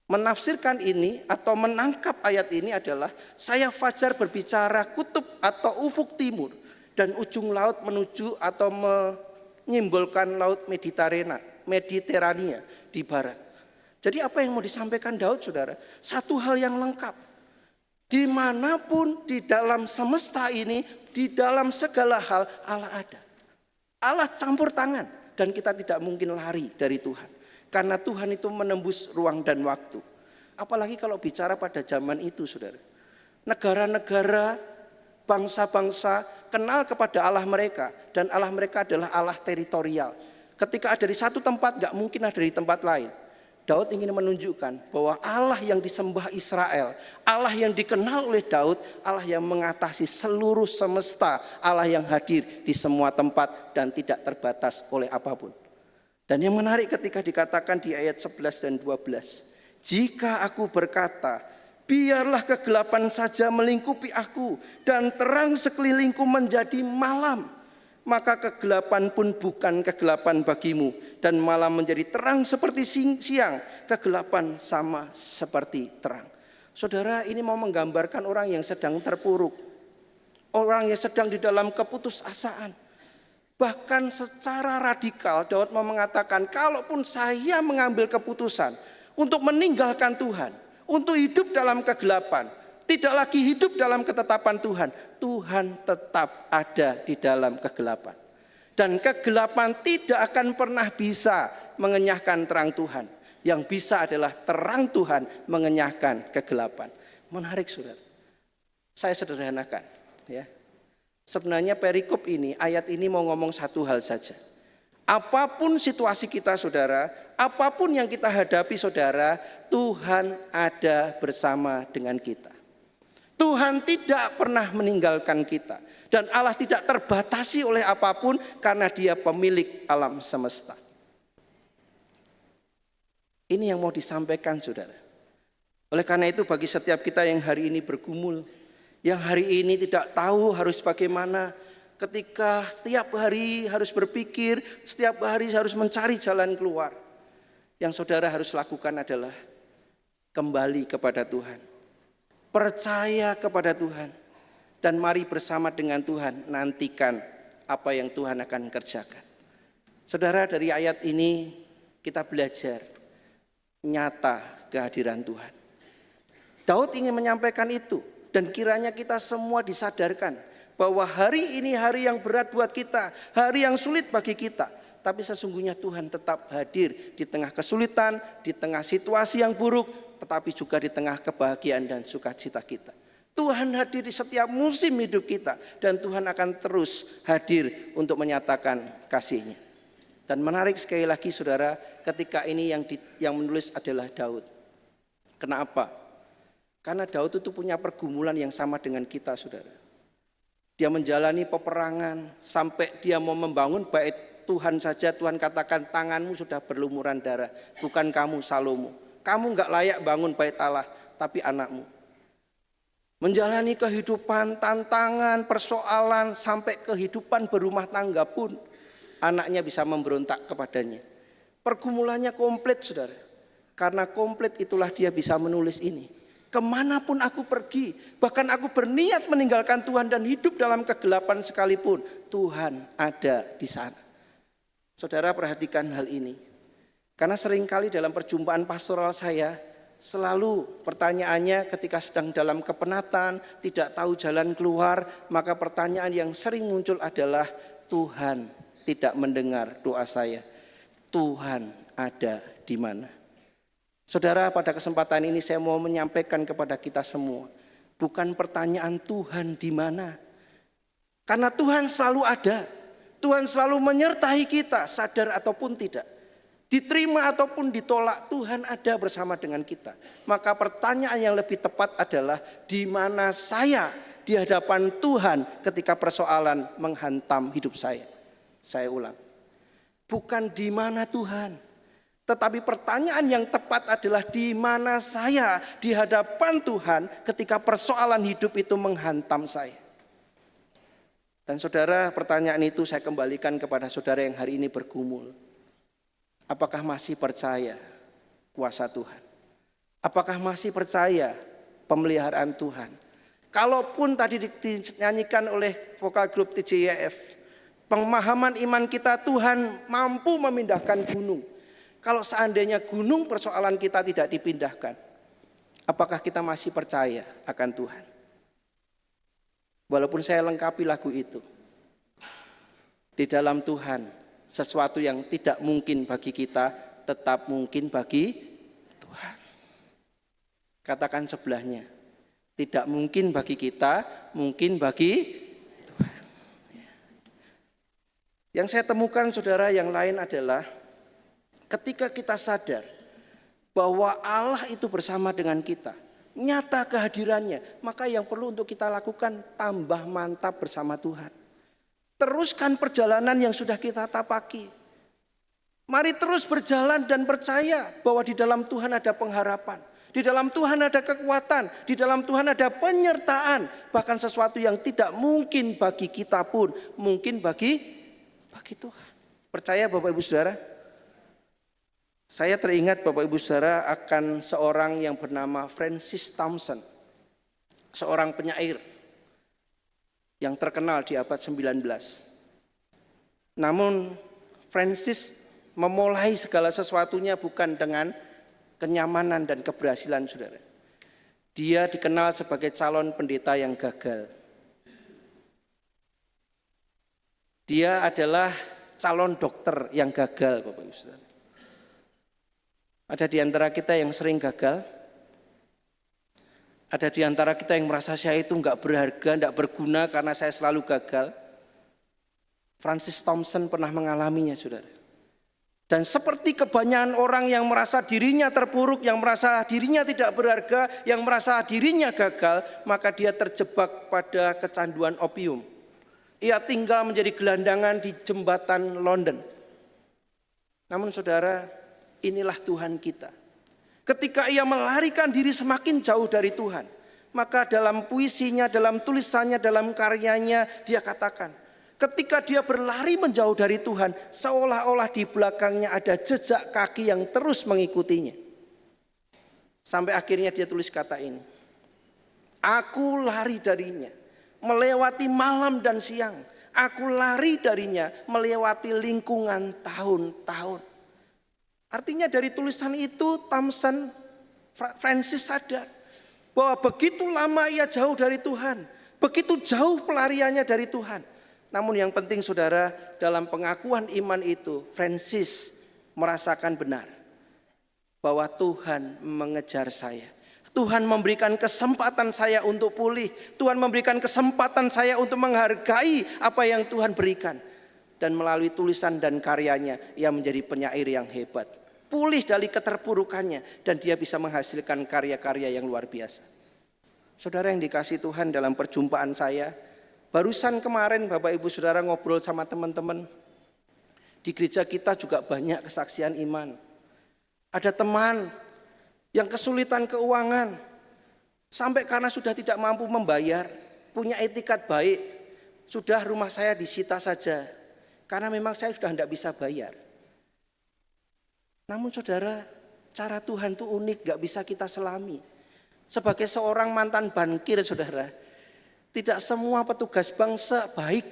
menafsirkan ini atau menangkap ayat ini adalah sayap fajar berbicara kutub atau ufuk timur dan ujung laut menuju atau menyimbolkan laut Mediterania di barat. Jadi apa yang mau disampaikan Daud, saudara? Satu hal yang lengkap. Dimanapun di dalam semesta ini, di dalam segala hal Allah ada. Allah campur tangan dan kita tidak mungkin lari dari Tuhan. Karena Tuhan itu menembus ruang dan waktu. Apalagi kalau bicara pada zaman itu, saudara. Negara-negara, bangsa-bangsa kenal kepada Allah mereka. Dan Allah mereka adalah Allah teritorial. Ketika ada di satu tempat, gak mungkin ada di tempat lain. Daud ingin menunjukkan bahwa Allah yang disembah Israel, Allah yang dikenal oleh Daud, Allah yang mengatasi seluruh semesta, Allah yang hadir di semua tempat dan tidak terbatas oleh apapun. Dan yang menarik ketika dikatakan di ayat 11 dan 12, jika aku berkata, biarlah kegelapan saja melingkupi aku dan terang sekelilingku menjadi malam, maka kegelapan pun bukan kegelapan bagimu dan malam menjadi terang seperti siang, kegelapan sama seperti terang. Saudara, ini mau menggambarkan orang yang sedang terpuruk, orang yang sedang di dalam keputusasaan. Bahkan secara radikal Daud mau mengatakan, kalaupun saya mengambil keputusan untuk meninggalkan Tuhan, untuk hidup dalam kegelapan, tidak lagi hidup dalam ketetapan Tuhan, Tuhan tetap ada di dalam kegelapan. Dan kegelapan tidak akan pernah bisa mengenyahkan terang Tuhan. Yang bisa adalah terang Tuhan mengenyahkan kegelapan. Menarik, saudara. Saya sederhanakan, ya. Sebenarnya perikop ini, ayat ini mau ngomong satu hal saja. Apapun situasi kita, saudara, apapun yang kita hadapi, saudara, Tuhan ada bersama dengan kita. Tuhan tidak pernah meninggalkan kita. Dan Allah tidak terbatasi oleh apapun karena Dia pemilik alam semesta. Ini yang mau disampaikan, saudara. Oleh karena itu bagi setiap kita yang hari ini bergumul, yang hari ini tidak tahu harus bagaimana, ketika setiap hari harus berpikir, setiap hari harus mencari jalan keluar, yang saudara harus lakukan adalah kembali kepada Tuhan. Percaya kepada Tuhan. Dan mari bersama dengan Tuhan nantikan apa yang Tuhan akan kerjakan. Saudara, dari ayat ini kita belajar nyata kehadiran Tuhan. Daud ingin menyampaikan itu. Dan kiranya kita semua disadarkan bahwa hari ini hari yang berat buat kita, hari yang sulit bagi kita. Tapi sesungguhnya Tuhan tetap hadir di tengah kesulitan, di tengah situasi yang buruk, tetapi juga di tengah kebahagiaan dan sukacita kita. Tuhan hadir di setiap musim hidup kita dan Tuhan akan terus hadir untuk menyatakan kasih-Nya. Dan menarik sekali lagi, saudara, ketika ini yang menulis adalah Daud. Kenapa? Karena Daud itu punya pergumulan yang sama dengan kita, saudara. Dia menjalani peperangan sampai dia mau membangun bait Tuhan saja Tuhan katakan tanganmu sudah berlumuran darah, bukan kamu Salomo. Kamu enggak layak bangun bait Allah, tapi anakmu. Menjalani kehidupan, tantangan, persoalan, sampai kehidupan berumah tangga pun anaknya bisa memberontak kepadanya. Pergumulannya komplit, saudara. Karena komplit itulah dia bisa menulis ini. Kemanapun aku pergi, bahkan aku berniat meninggalkan Tuhan dan hidup dalam kegelapan sekalipun, Tuhan ada di sana. Saudara perhatikan hal ini. Karena seringkali dalam perjumpaan pastoral saya, selalu pertanyaannya ketika sedang dalam kepenatan, tidak tahu jalan keluar, maka pertanyaan yang sering muncul adalah, Tuhan tidak mendengar doa saya. Tuhan ada di mana? Saudara, pada kesempatan ini saya mau menyampaikan kepada kita semua, bukan pertanyaan Tuhan di mana. Karena Tuhan selalu ada. Tuhan selalu menyertai kita, sadar ataupun tidak. Diterima ataupun ditolak, Tuhan ada bersama dengan kita. Maka pertanyaan yang lebih tepat adalah, di mana saya di hadapan Tuhan ketika persoalan menghantam hidup saya? Saya ulang. Bukan di mana Tuhan. Tetapi pertanyaan yang tepat adalah, di mana saya di hadapan Tuhan ketika persoalan hidup itu menghantam saya. Dan saudara, pertanyaan itu saya kembalikan kepada saudara yang hari ini bergumul. Apakah masih percaya kuasa Tuhan? Apakah masih percaya pemeliharaan Tuhan? Kalaupun tadi dinyanyikan oleh vokal grup TJIF, pemahaman iman kita Tuhan mampu memindahkan gunung. Kalau seandainya gunung persoalan kita tidak dipindahkan, apakah kita masih percaya akan Tuhan? Walaupun saya lengkapi lagu itu, di dalam Tuhan sesuatu yang tidak mungkin bagi kita tetap mungkin bagi Tuhan. Katakan sebelahnya, tidak mungkin bagi kita, mungkin bagi Tuhan. Yang saya temukan saudara yang lain adalah, ketika kita sadar bahwa Allah itu bersama dengan kita, nyata kehadirannya, maka yang perlu untuk kita lakukan, tambah mantap bersama Tuhan. Teruskan perjalanan yang sudah kita tapaki. Mari terus berjalan dan percaya bahwa di dalam Tuhan ada pengharapan. Di dalam Tuhan ada kekuatan, di dalam Tuhan ada penyertaan. Bahkan sesuatu yang tidak mungkin bagi kita pun mungkin bagi Tuhan. Percaya Bapak Ibu Saudara? Saya teringat Bapak Ibu Saudara akan seorang yang bernama Francis Thompson. Seorang penyair yang terkenal di abad 19. Namun Francis memulai segala sesuatunya bukan dengan kenyamanan dan keberhasilan saudara. Dia dikenal sebagai calon pendeta yang gagal. Dia adalah calon dokter yang gagal Bapak Ibu Saudara. Ada di antara kita yang sering gagal. Ada di antara kita yang merasa saya itu enggak berharga, enggak berguna karena saya selalu gagal. Francis Thompson pernah mengalaminya saudara. Dan seperti kebanyakan orang yang merasa dirinya terpuruk, yang merasa dirinya tidak berharga, yang merasa dirinya gagal, maka dia terjebak pada kecanduan opium. Ia tinggal menjadi gelandangan di jembatan London. Namun saudara, inilah Tuhan kita. Ketika ia melarikan diri semakin jauh dari Tuhan, maka dalam puisinya, dalam tulisannya, dalam karyanya dia katakan, ketika dia berlari menjauh dari Tuhan, seolah-olah di belakangnya ada jejak kaki yang terus mengikutinya. Sampai akhirnya dia tulis kata ini, aku lari darinya, melewati malam dan siang. Aku lari darinya, melewati lingkungan tahun-tahun. Artinya dari tulisan itu Francis sadar bahwa begitu lama ia jauh dari Tuhan, begitu jauh pelariannya dari Tuhan. Namun yang penting saudara, dalam pengakuan iman itu Francis merasakan benar bahwa Tuhan mengejar saya. Tuhan memberikan kesempatan saya untuk pulih. Tuhan memberikan kesempatan saya untuk menghargai apa yang Tuhan berikan. Dan melalui tulisan dan karyanya ia menjadi penyair yang hebat. Pulih dari keterpurukannya dan dia bisa menghasilkan karya-karya yang luar biasa. Saudara yang dikasihi Tuhan, dalam perjumpaan saya barusan kemarin Bapak Ibu Saudara ngobrol sama teman-teman. Di gereja kita juga banyak kesaksian iman. Ada teman yang kesulitan keuangan, sampai karena sudah tidak mampu membayar, punya etikat baik, sudah rumah saya disita saja, karena memang saya sudah tidak bisa bayar. Namun saudara, cara Tuhan itu unik, gak bisa kita selami. Sebagai seorang mantan bankir saudara, tidak semua petugas bank sebaik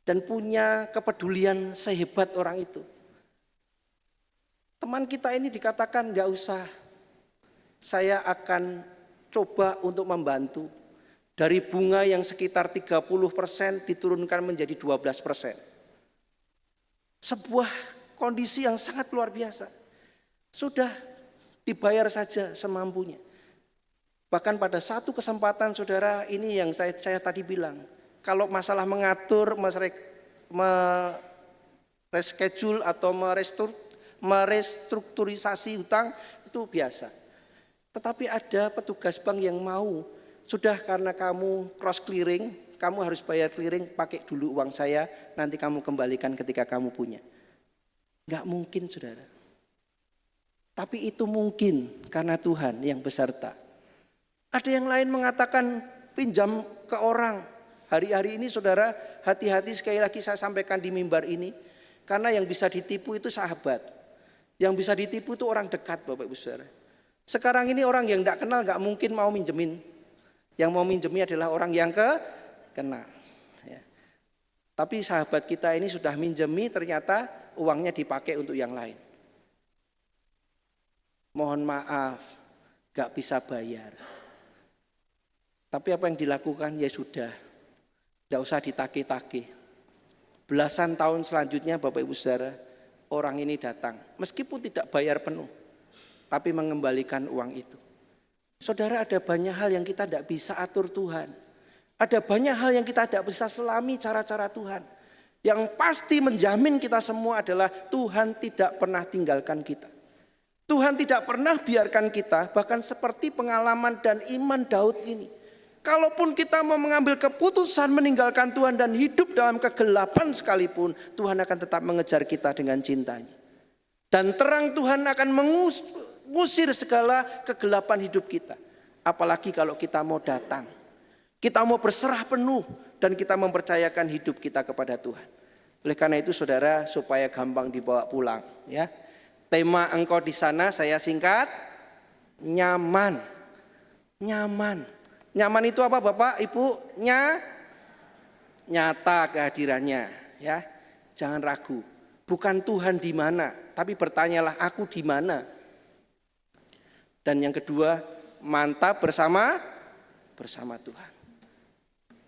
dan punya kepedulian sehebat orang itu. Teman kita ini dikatakan gak usah, saya akan coba untuk membantu. Dari bunga yang sekitar 30% diturunkan menjadi 12%. Sebuah kondisi yang sangat luar biasa. Sudah dibayar saja semampunya. Bahkan pada satu kesempatan saudara, ini yang saya tadi bilang, kalau masalah mengatur, mereschedule atau merestrukturisasi hutang itu biasa. Tetapi ada petugas bank yang mau, sudah karena kamu cross clearing, kamu harus bayar clearing, pakai dulu uang saya, nanti kamu kembalikan ketika kamu punya. Enggak mungkin saudara. Tapi itu mungkin karena Tuhan yang beserta. Ada yang lain mengatakan pinjam ke orang. Hari-hari ini saudara, hati-hati, sekali lagi saya sampaikan di mimbar ini. Karena yang bisa ditipu itu sahabat. Yang bisa ditipu itu orang dekat Bapak Ibu Saudara. Sekarang ini orang yang tidak kenal gak mungkin mau minjemin. Yang mau minjemin adalah orang yang kenal. Ya. Tapi sahabat kita ini sudah minjemi, ternyata uangnya dipakai untuk yang lain. Mohon maaf, gak bisa bayar. Tapi apa yang dilakukan? Ya sudah, gak usah ditagih-tagih. Belasan tahun selanjutnya Bapak Ibu Saudara, orang ini datang. Meskipun tidak bayar penuh, tapi mengembalikan uang itu. Saudara, ada banyak hal yang kita tidak bisa atur Tuhan. Ada banyak hal yang kita tidak bisa selami cara-cara Tuhan. Yang pasti menjamin kita semua adalah Tuhan tidak pernah tinggalkan kita. Tuhan tidak pernah biarkan kita, bahkan seperti pengalaman dan iman Daud ini. Kalaupun kita mau mengambil keputusan meninggalkan Tuhan dan hidup dalam kegelapan sekalipun, Tuhan akan tetap mengejar kita dengan cintanya. Dan terang Tuhan akan mengusir segala kegelapan hidup kita. Apalagi kalau kita mau datang. Kita mau berserah penuh dan kita mempercayakan hidup kita kepada Tuhan. Oleh karena itu saudara, supaya gampang dibawa pulang, ya. Tema engkau di sana saya singkat, nyaman. Nyaman. Nyaman itu apa Bapak, Ibu? Nyata kehadirannya, ya. Jangan ragu. Bukan Tuhan di mana, tapi bertanyalah aku di mana. Dan yang kedua, mantap bersama Tuhan.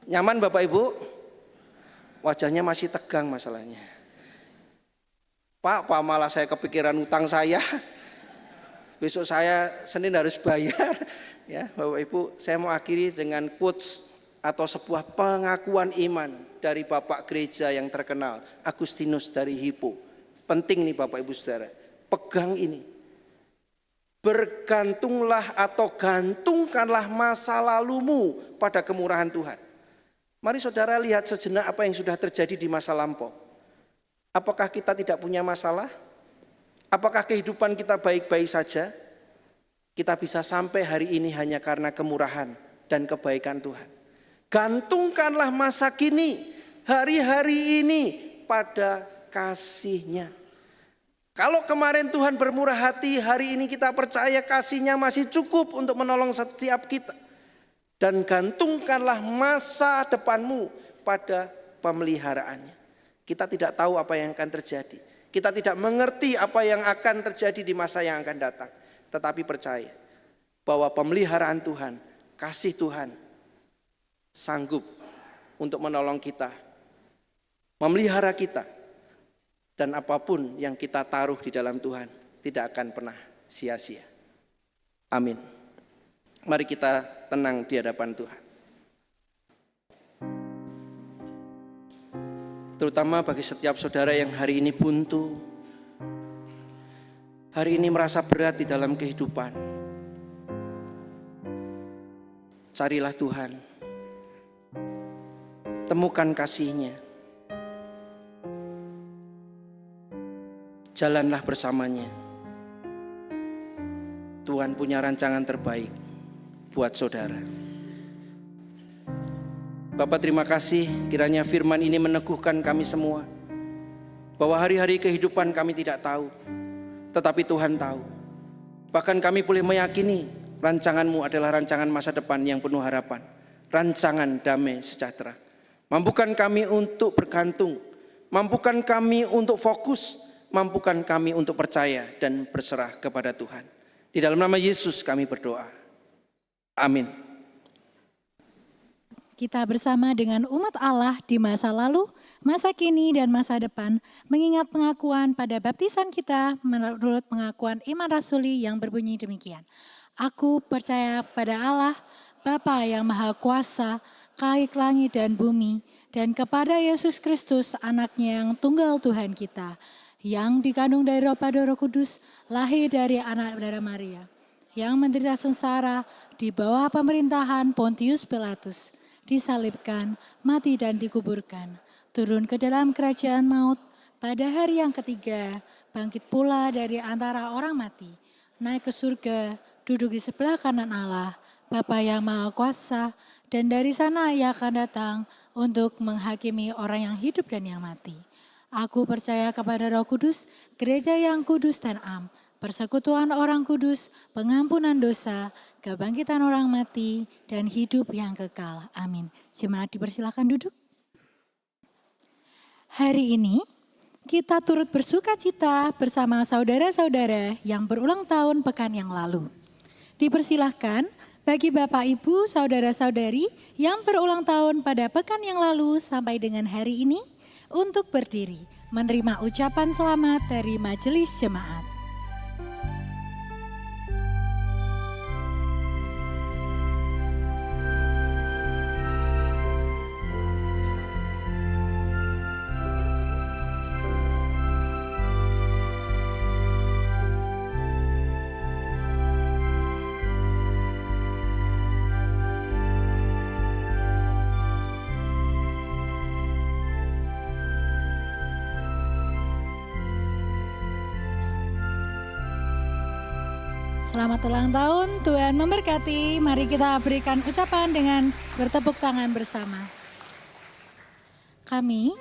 Nyaman Bapak Ibu? Wajahnya masih tegang masalahnya. Pak malah saya kepikiran utang saya. Besok saya Senin harus bayar. Ya, Bapak Ibu, saya mau akhiri dengan quotes atau sebuah pengakuan iman dari Bapak gereja yang terkenal, Agustinus dari Hippo. Penting nih Bapak Ibu Saudara, pegang ini. Bergantunglah atau gantungkanlah masa lalumu pada kemurahan Tuhan. Mari saudara lihat sejenak apa yang sudah terjadi di masa lampau. Apakah kita tidak punya masalah? Apakah kehidupan kita baik-baik saja? Kita bisa sampai hari ini hanya karena kemurahan dan kebaikan Tuhan. Gantungkanlah masa kini, hari-hari ini pada kasih-Nya. Kalau kemarin Tuhan bermurah hati, hari ini kita percaya kasih-Nya masih cukup untuk menolong setiap kita. Dan gantungkanlah masa depanmu pada pemeliharaannya. Kita tidak tahu apa yang akan terjadi. Kita tidak mengerti apa yang akan terjadi di masa yang akan datang. Tetapi percaya bahwa pemeliharaan Tuhan, kasih Tuhan sanggup untuk menolong kita, memelihara kita. Dan apapun yang kita taruh di dalam Tuhan tidak akan pernah sia-sia. Amin. Mari kita tenang di hadapan Tuhan. Terutama bagi setiap saudara yang hari ini buntu, hari ini merasa berat di dalam kehidupan. Carilah Tuhan, temukan kasih-Nya. jalanlah bersamanya. Tuhan punya rancangan terbaik buat saudara. Bapak, terima kasih kiranya firman ini meneguhkan kami semua bahwa hari-hari kehidupan kami tidak tahu, tetapi Tuhan tahu. Bahkan kami boleh meyakini rancangan-Mu adalah rancangan masa depan yang penuh harapan, rancangan damai sejahtera. Mampukan kami untuk bergantung, mampukan kami untuk fokus, mampukan kami untuk percaya dan berserah kepada Tuhan. Di dalam nama Yesus kami berdoa. Amin. Kita bersama dengan umat Allah di masa lalu, masa kini, dan masa depan mengingat pengakuan pada baptisan kita menurut pengakuan iman rasuli yang berbunyi demikian. Aku percaya pada Allah, Bapa yang Maha Kuasa, Khalik langit dan bumi, dan kepada Yesus Kristus anaknya yang tunggal Tuhan kita, yang dikandung dari Roh pada Roh Kudus, lahir dari anak darah Maria, yang menderita sengsara di bawah pemerintahan Pontius Pilatus, disalibkan, mati dan dikuburkan, turun ke dalam kerajaan maut, pada hari yang ketiga, bangkit pula dari antara orang mati, naik ke surga, duduk di sebelah kanan Allah, Bapa yang Maha Kuasa, dan dari sana Ia akan datang untuk menghakimi orang yang hidup dan yang mati. Aku percaya kepada Roh Kudus, gereja yang kudus dan am, persekutuan orang kudus, pengampunan dosa, kebangkitan orang mati, dan hidup yang kekal. Amin. Jemaat dipersilakan duduk. Hari ini kita turut bersuka cita bersama saudara-saudara yang berulang tahun pekan yang lalu. Dipersilahkan bagi Bapak, Ibu, saudara-saudari yang berulang tahun pada pekan yang lalu sampai dengan hari ini untuk berdiri menerima ucapan selamat dari majelis jemaat. Selamat ulang tahun, Tuhan memberkati. Mari kita berikan ucapan dengan bertepuk tangan bersama. Kami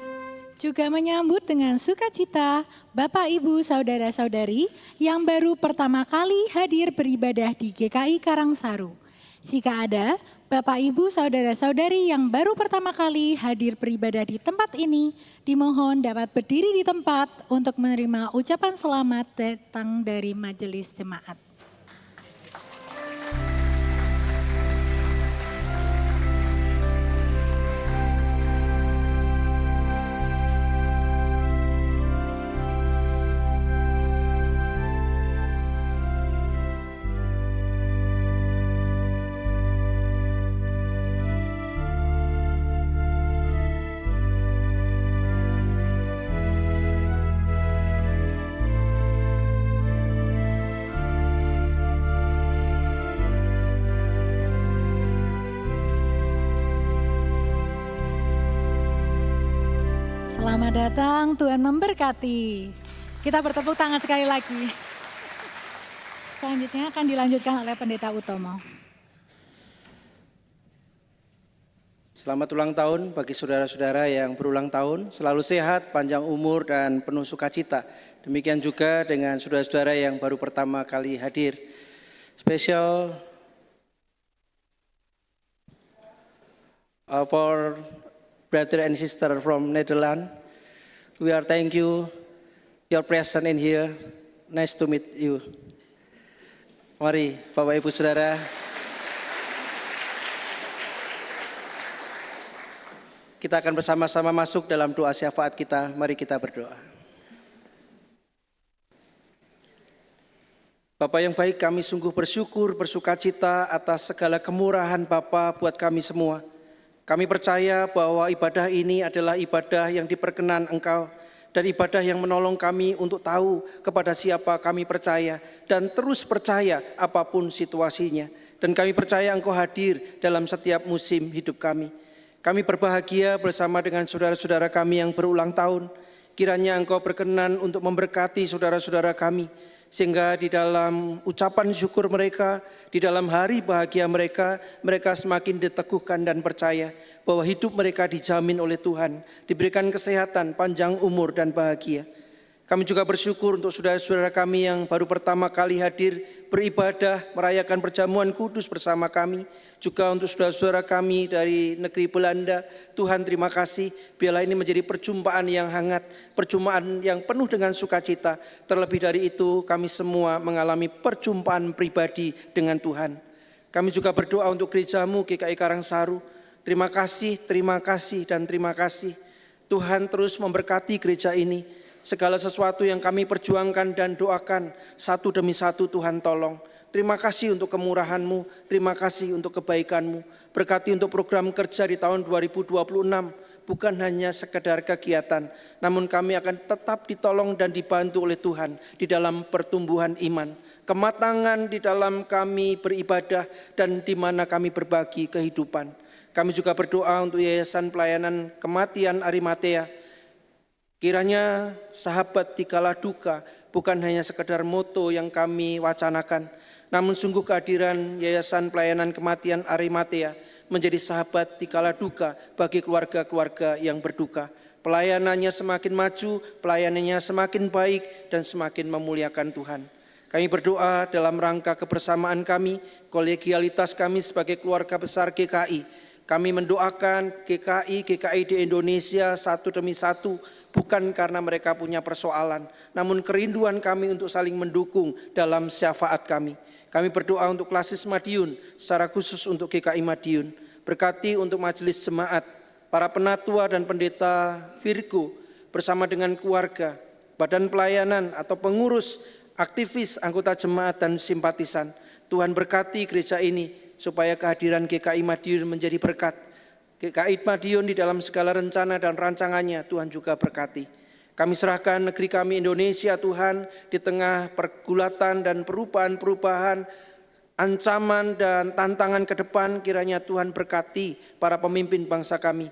juga menyambut dengan sukacita Bapak, Ibu, saudara-saudari yang baru pertama kali hadir beribadah di GKI Karangsaru. Jika ada Bapak, Ibu, saudara-saudari yang baru pertama kali hadir beribadah di tempat ini, dimohon dapat berdiri di tempat untuk menerima ucapan selamat datang dari majelis jemaat. Selamat datang, Tuhan memberkati. Kita bertepuk tangan sekali lagi. Selanjutnya akan dilanjutkan oleh Pendeta Utomo. Selamat ulang tahun bagi saudara-saudara yang berulang tahun. Selalu sehat, panjang umur, dan penuh sukacita. Demikian juga dengan saudara-saudara yang baru pertama kali hadir. Special for brother and sister from Netherlands. We are thank you your presence in here. Nice to meet you. Mari Bapak Ibu Saudara, kita akan bersama-sama masuk dalam doa syafaat kita. Mari kita berdoa. Bapa yang baik, kami sungguh bersyukur, bersukacita atas segala kemurahan Bapa buat kami semua. Kami percaya bahwa ibadah ini adalah ibadah yang diperkenan Engkau dan ibadah yang menolong kami untuk tahu kepada siapa kami percaya dan terus percaya apapun situasinya. Dan kami percaya Engkau hadir dalam setiap musim hidup kami. Kami berbahagia bersama dengan saudara-saudara kami yang berulang tahun. Kiranya Engkau berkenan untuk memberkati saudara-saudara kami, sehingga di dalam ucapan syukur mereka, di dalam hari bahagia mereka, mereka semakin diteguhkan dan percaya bahwa hidup mereka dijamin oleh Tuhan, diberikan kesehatan, panjang umur dan bahagia. Kami juga bersyukur untuk saudara-saudara kami yang baru pertama kali hadir beribadah, merayakan perjamuan kudus bersama kami. Juga untuk saudara-saudara kami dari negeri Belanda, Tuhan terima kasih. Biarlah ini menjadi perjumpaan yang hangat, perjumpaan yang penuh dengan sukacita. Terlebih dari itu kami semua mengalami perjumpaan pribadi dengan Tuhan. Kami juga berdoa untuk gerejamu GKI Karangsaru. Terima kasih dan terima kasih. Tuhan terus memberkati gereja ini. Segala sesuatu yang kami perjuangkan dan doakan, satu demi satu Tuhan tolong. Terima kasih untuk kemurahan-Mu, terima kasih untuk kebaikan-Mu. Berkati untuk program kerja di tahun 2026, bukan hanya sekedar kegiatan, namun kami akan tetap ditolong dan dibantu oleh Tuhan di dalam pertumbuhan iman, kematangan di dalam kami beribadah dan di mana kami berbagi kehidupan. Kami juga berdoa untuk Yayasan Pelayanan Kematian Arimatea. Kiranya sahabat dikala duka bukan hanya sekedar moto yang kami wacanakan, namun sungguh kehadiran Yayasan Pelayanan Kematian Arimatea menjadi sahabat dikala duka bagi keluarga-keluarga yang berduka. Pelayanannya semakin maju, pelayanannya semakin baik dan semakin memuliakan Tuhan. Kami berdoa dalam rangka kebersamaan kami, kolegialitas kami sebagai keluarga besar GKI. Kami mendoakan GKI di Indonesia satu demi satu, bukan karena mereka punya persoalan, namun kerinduan kami untuk saling mendukung dalam syafaat kami. Kami berdoa untuk Klasis Madiun, secara khusus untuk GKI Madiun. Berkati untuk majelis jemaat, para penatua dan pendeta Virgo, bersama dengan keluarga, badan pelayanan atau pengurus, aktivis, anggota jemaat dan simpatisan. Tuhan berkati gereja ini, supaya kehadiran GKI Madiun menjadi berkat. GKI Madiun di dalam segala rencana dan rancangannya Tuhan juga berkati. Kami serahkan negeri kami Indonesia Tuhan di tengah pergulatan dan perubahan-perubahan, ancaman dan tantangan ke depan. Kiranya Tuhan berkati para pemimpin bangsa kami,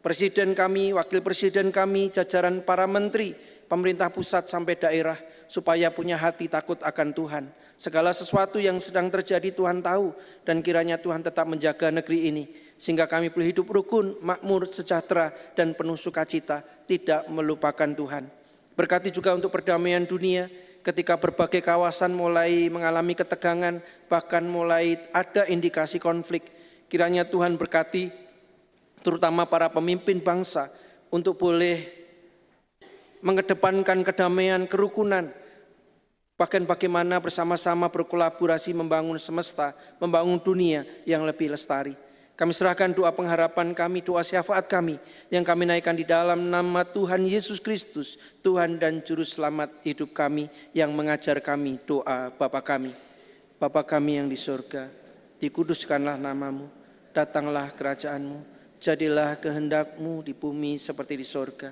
presiden kami, wakil presiden kami, jajaran para menteri, pemerintah pusat sampai daerah, supaya punya hati takut akan Tuhan. Segala sesuatu yang sedang terjadi Tuhan tahu, dan kiranya Tuhan tetap menjaga negeri ini, sehingga kami boleh hidup rukun, makmur, sejahtera, dan penuh sukacita, tidak melupakan Tuhan. Berkati juga untuk perdamaian dunia, ketika berbagai kawasan mulai mengalami ketegangan, bahkan mulai ada indikasi konflik. Kiranya Tuhan berkati, terutama para pemimpin bangsa, untuk boleh mengedepankan kedamaian, kerukunan, bahkan bagaimana bersama-sama berkolaborasi membangun semesta, membangun dunia yang lebih lestari. Kami serahkan doa pengharapan kami, doa syafaat kami yang kami naikkan di dalam nama Tuhan Yesus Kristus, Tuhan dan Juru Selamat hidup kami, yang mengajar kami doa Bapa kami. Bapa kami yang di surga, dikuduskanlah namamu, datanglah kerajaanmu, jadilah kehendak-Mu di bumi seperti di surga.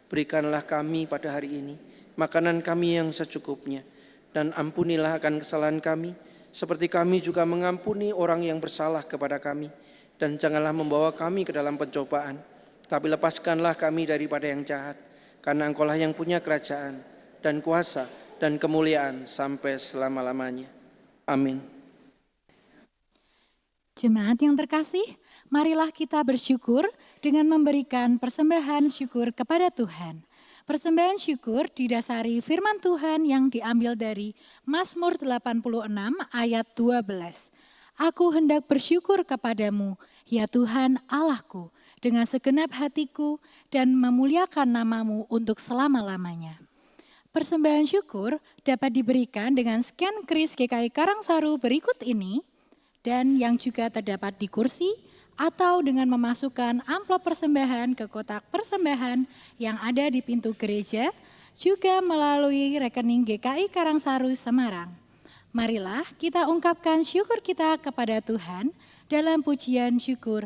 Berikanlah kami pada hari ini makanan kami yang secukupnya, dan ampunilah akan kesalahan kami, seperti kami juga mengampuni orang yang bersalah kepada kami. Dan janganlah membawa kami ke dalam pencobaan, tapi lepaskanlah kami daripada yang jahat. Karena Engkau lah yang punya kerajaan, dan kuasa, dan kemuliaan sampai selama-lamanya. Amin. Jemaat yang terkasih, marilah kita bersyukur dengan memberikan persembahan syukur kepada Tuhan. Persembahan syukur didasari firman Tuhan yang diambil dari Mazmur 86 ayat 12. Aku hendak bersyukur kepadamu, ya Tuhan Allahku, dengan segenap hatiku dan memuliakan namamu untuk selama-lamanya. Persembahan syukur dapat diberikan dengan scan kris GKI Karangsaru berikut ini, dan yang juga terdapat di kursi, atau dengan memasukkan amplop persembahan ke kotak persembahan yang ada di pintu gereja, juga melalui rekening GKI Karangsaru Semarang. Marilah kita ungkapkan syukur kita kepada Tuhan dalam pujian syukur.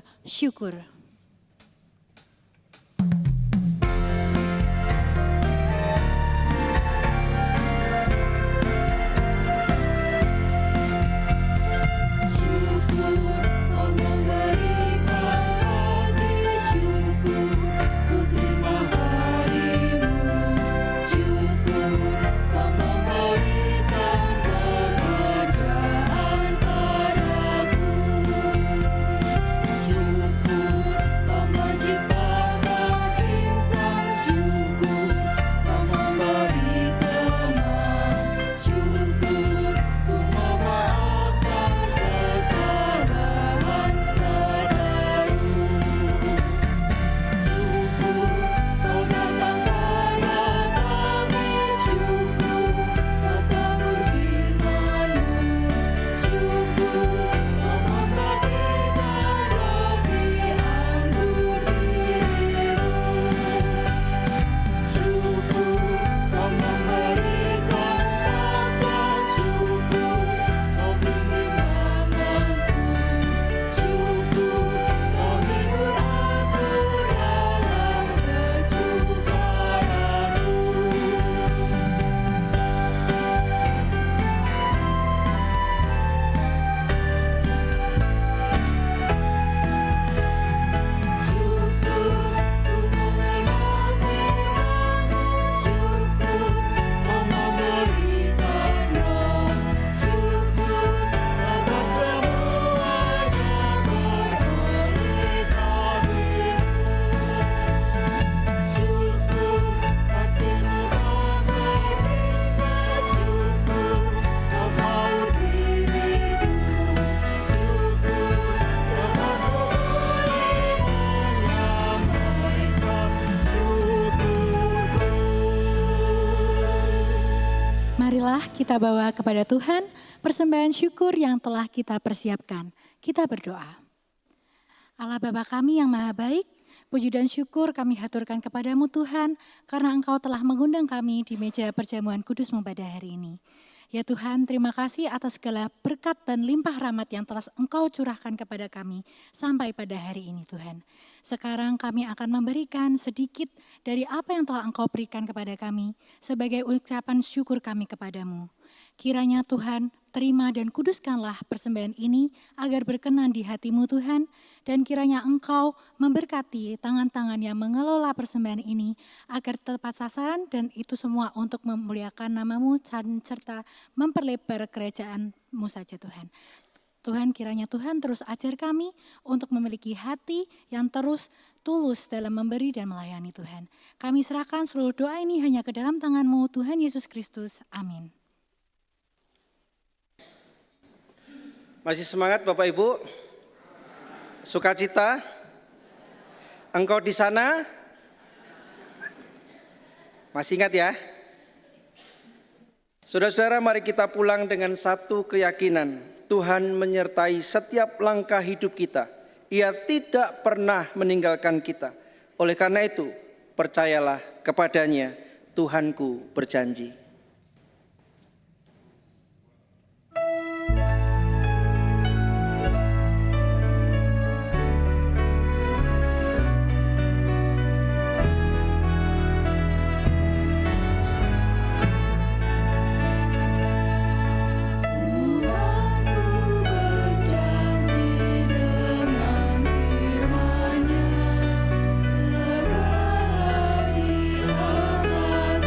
Ku terima harimu. Marilah kita bawa kepada Tuhan persembahan syukur yang telah kita persiapkan. Kita berdoa. Allah Bapa kami yang maha baik, puji dan syukur kami haturkan kepadamu Tuhan, karena Engkau telah mengundang kami di meja perjamuan kudus-Mu pada hari ini. Ya Tuhan, terima kasih atas segala berkat dan limpah rahmat yang telah Engkau curahkan kepada kami sampai pada hari ini Tuhan. Sekarang kami akan memberikan sedikit dari apa yang telah Engkau berikan kepada kami sebagai ucapan syukur kami kepadamu. Kiranya Tuhan, terima dan kuduskanlah persembahan ini agar berkenan di hati-Mu Tuhan, dan kiranya Engkau memberkati tangan-tangan yang mengelola persembahan ini agar tepat sasaran, dan itu semua untuk memuliakan nama-Mu serta memperlebar kerajaan-Mu saja Tuhan. Tuhan, kiranya Tuhan terus ajar kami untuk memiliki hati yang terus tulus dalam memberi dan melayani Tuhan. Kami serahkan seluruh doa ini hanya ke dalam tangan-Mu Tuhan Yesus Kristus. Amin. Masih semangat Bapak Ibu? Sukacita? Engkau di sana? Masih ingat ya? Saudara-saudara, mari kita pulang dengan satu keyakinan. Tuhan menyertai setiap langkah hidup kita. Ia tidak pernah meninggalkan kita. Oleh karena itu, percayalah kepadanya, Tuhanku berjanji. Segala di atas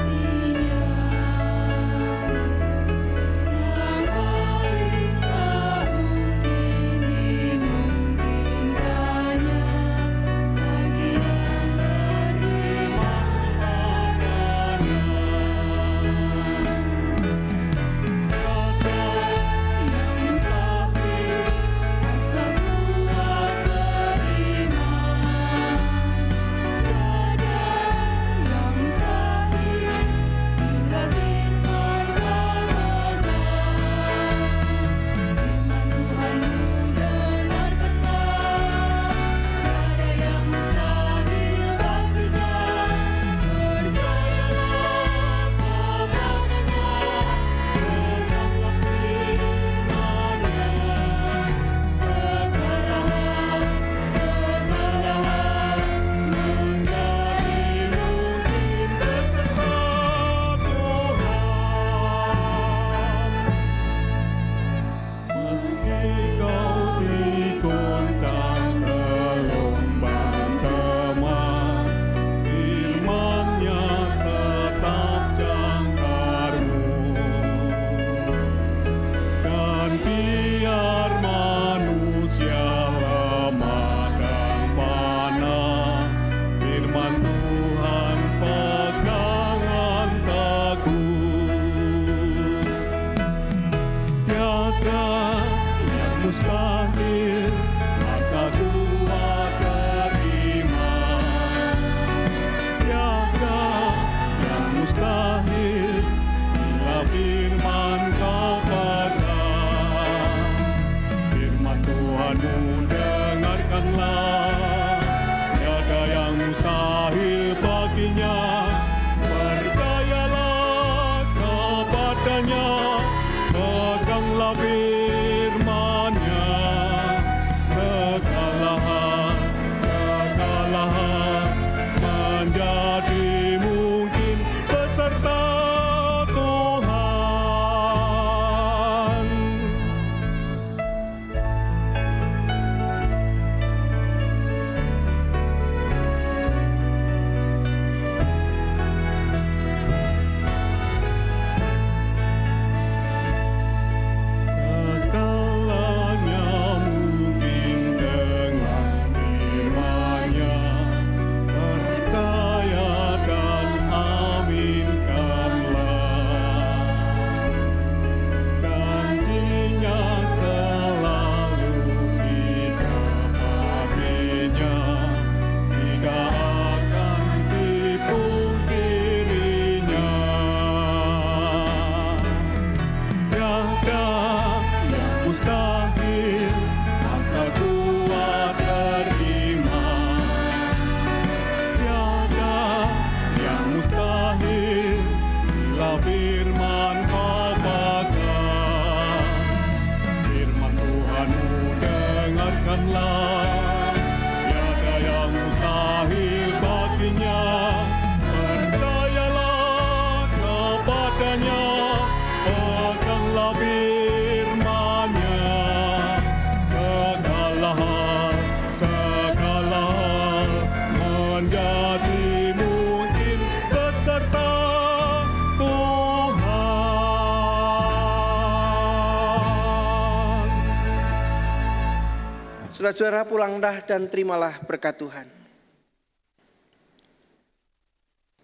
Saudara-saudara pulanglah dan terimalah berkat Tuhan.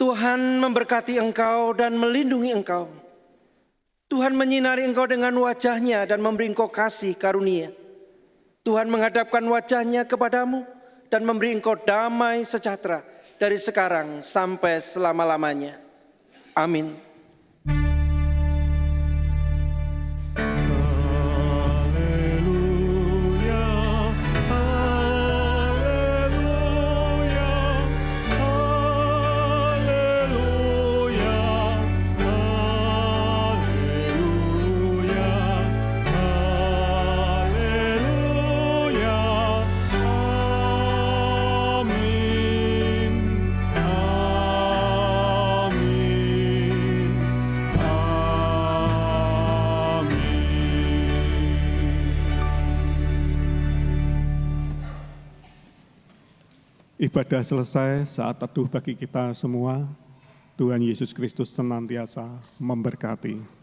Tuhan memberkati engkau dan melindungi engkau. Tuhan menyinari engkau dengan wajah-Nya dan memberi engkau kasih karunia. Tuhan menghadapkan wajah-Nya kepadamu dan memberi engkau damai sejahtera dari sekarang sampai selama-lamanya. Amin. Ibadah selesai, saat teduh bagi kita semua. Tuhan Yesus Kristus senantiasa memberkati.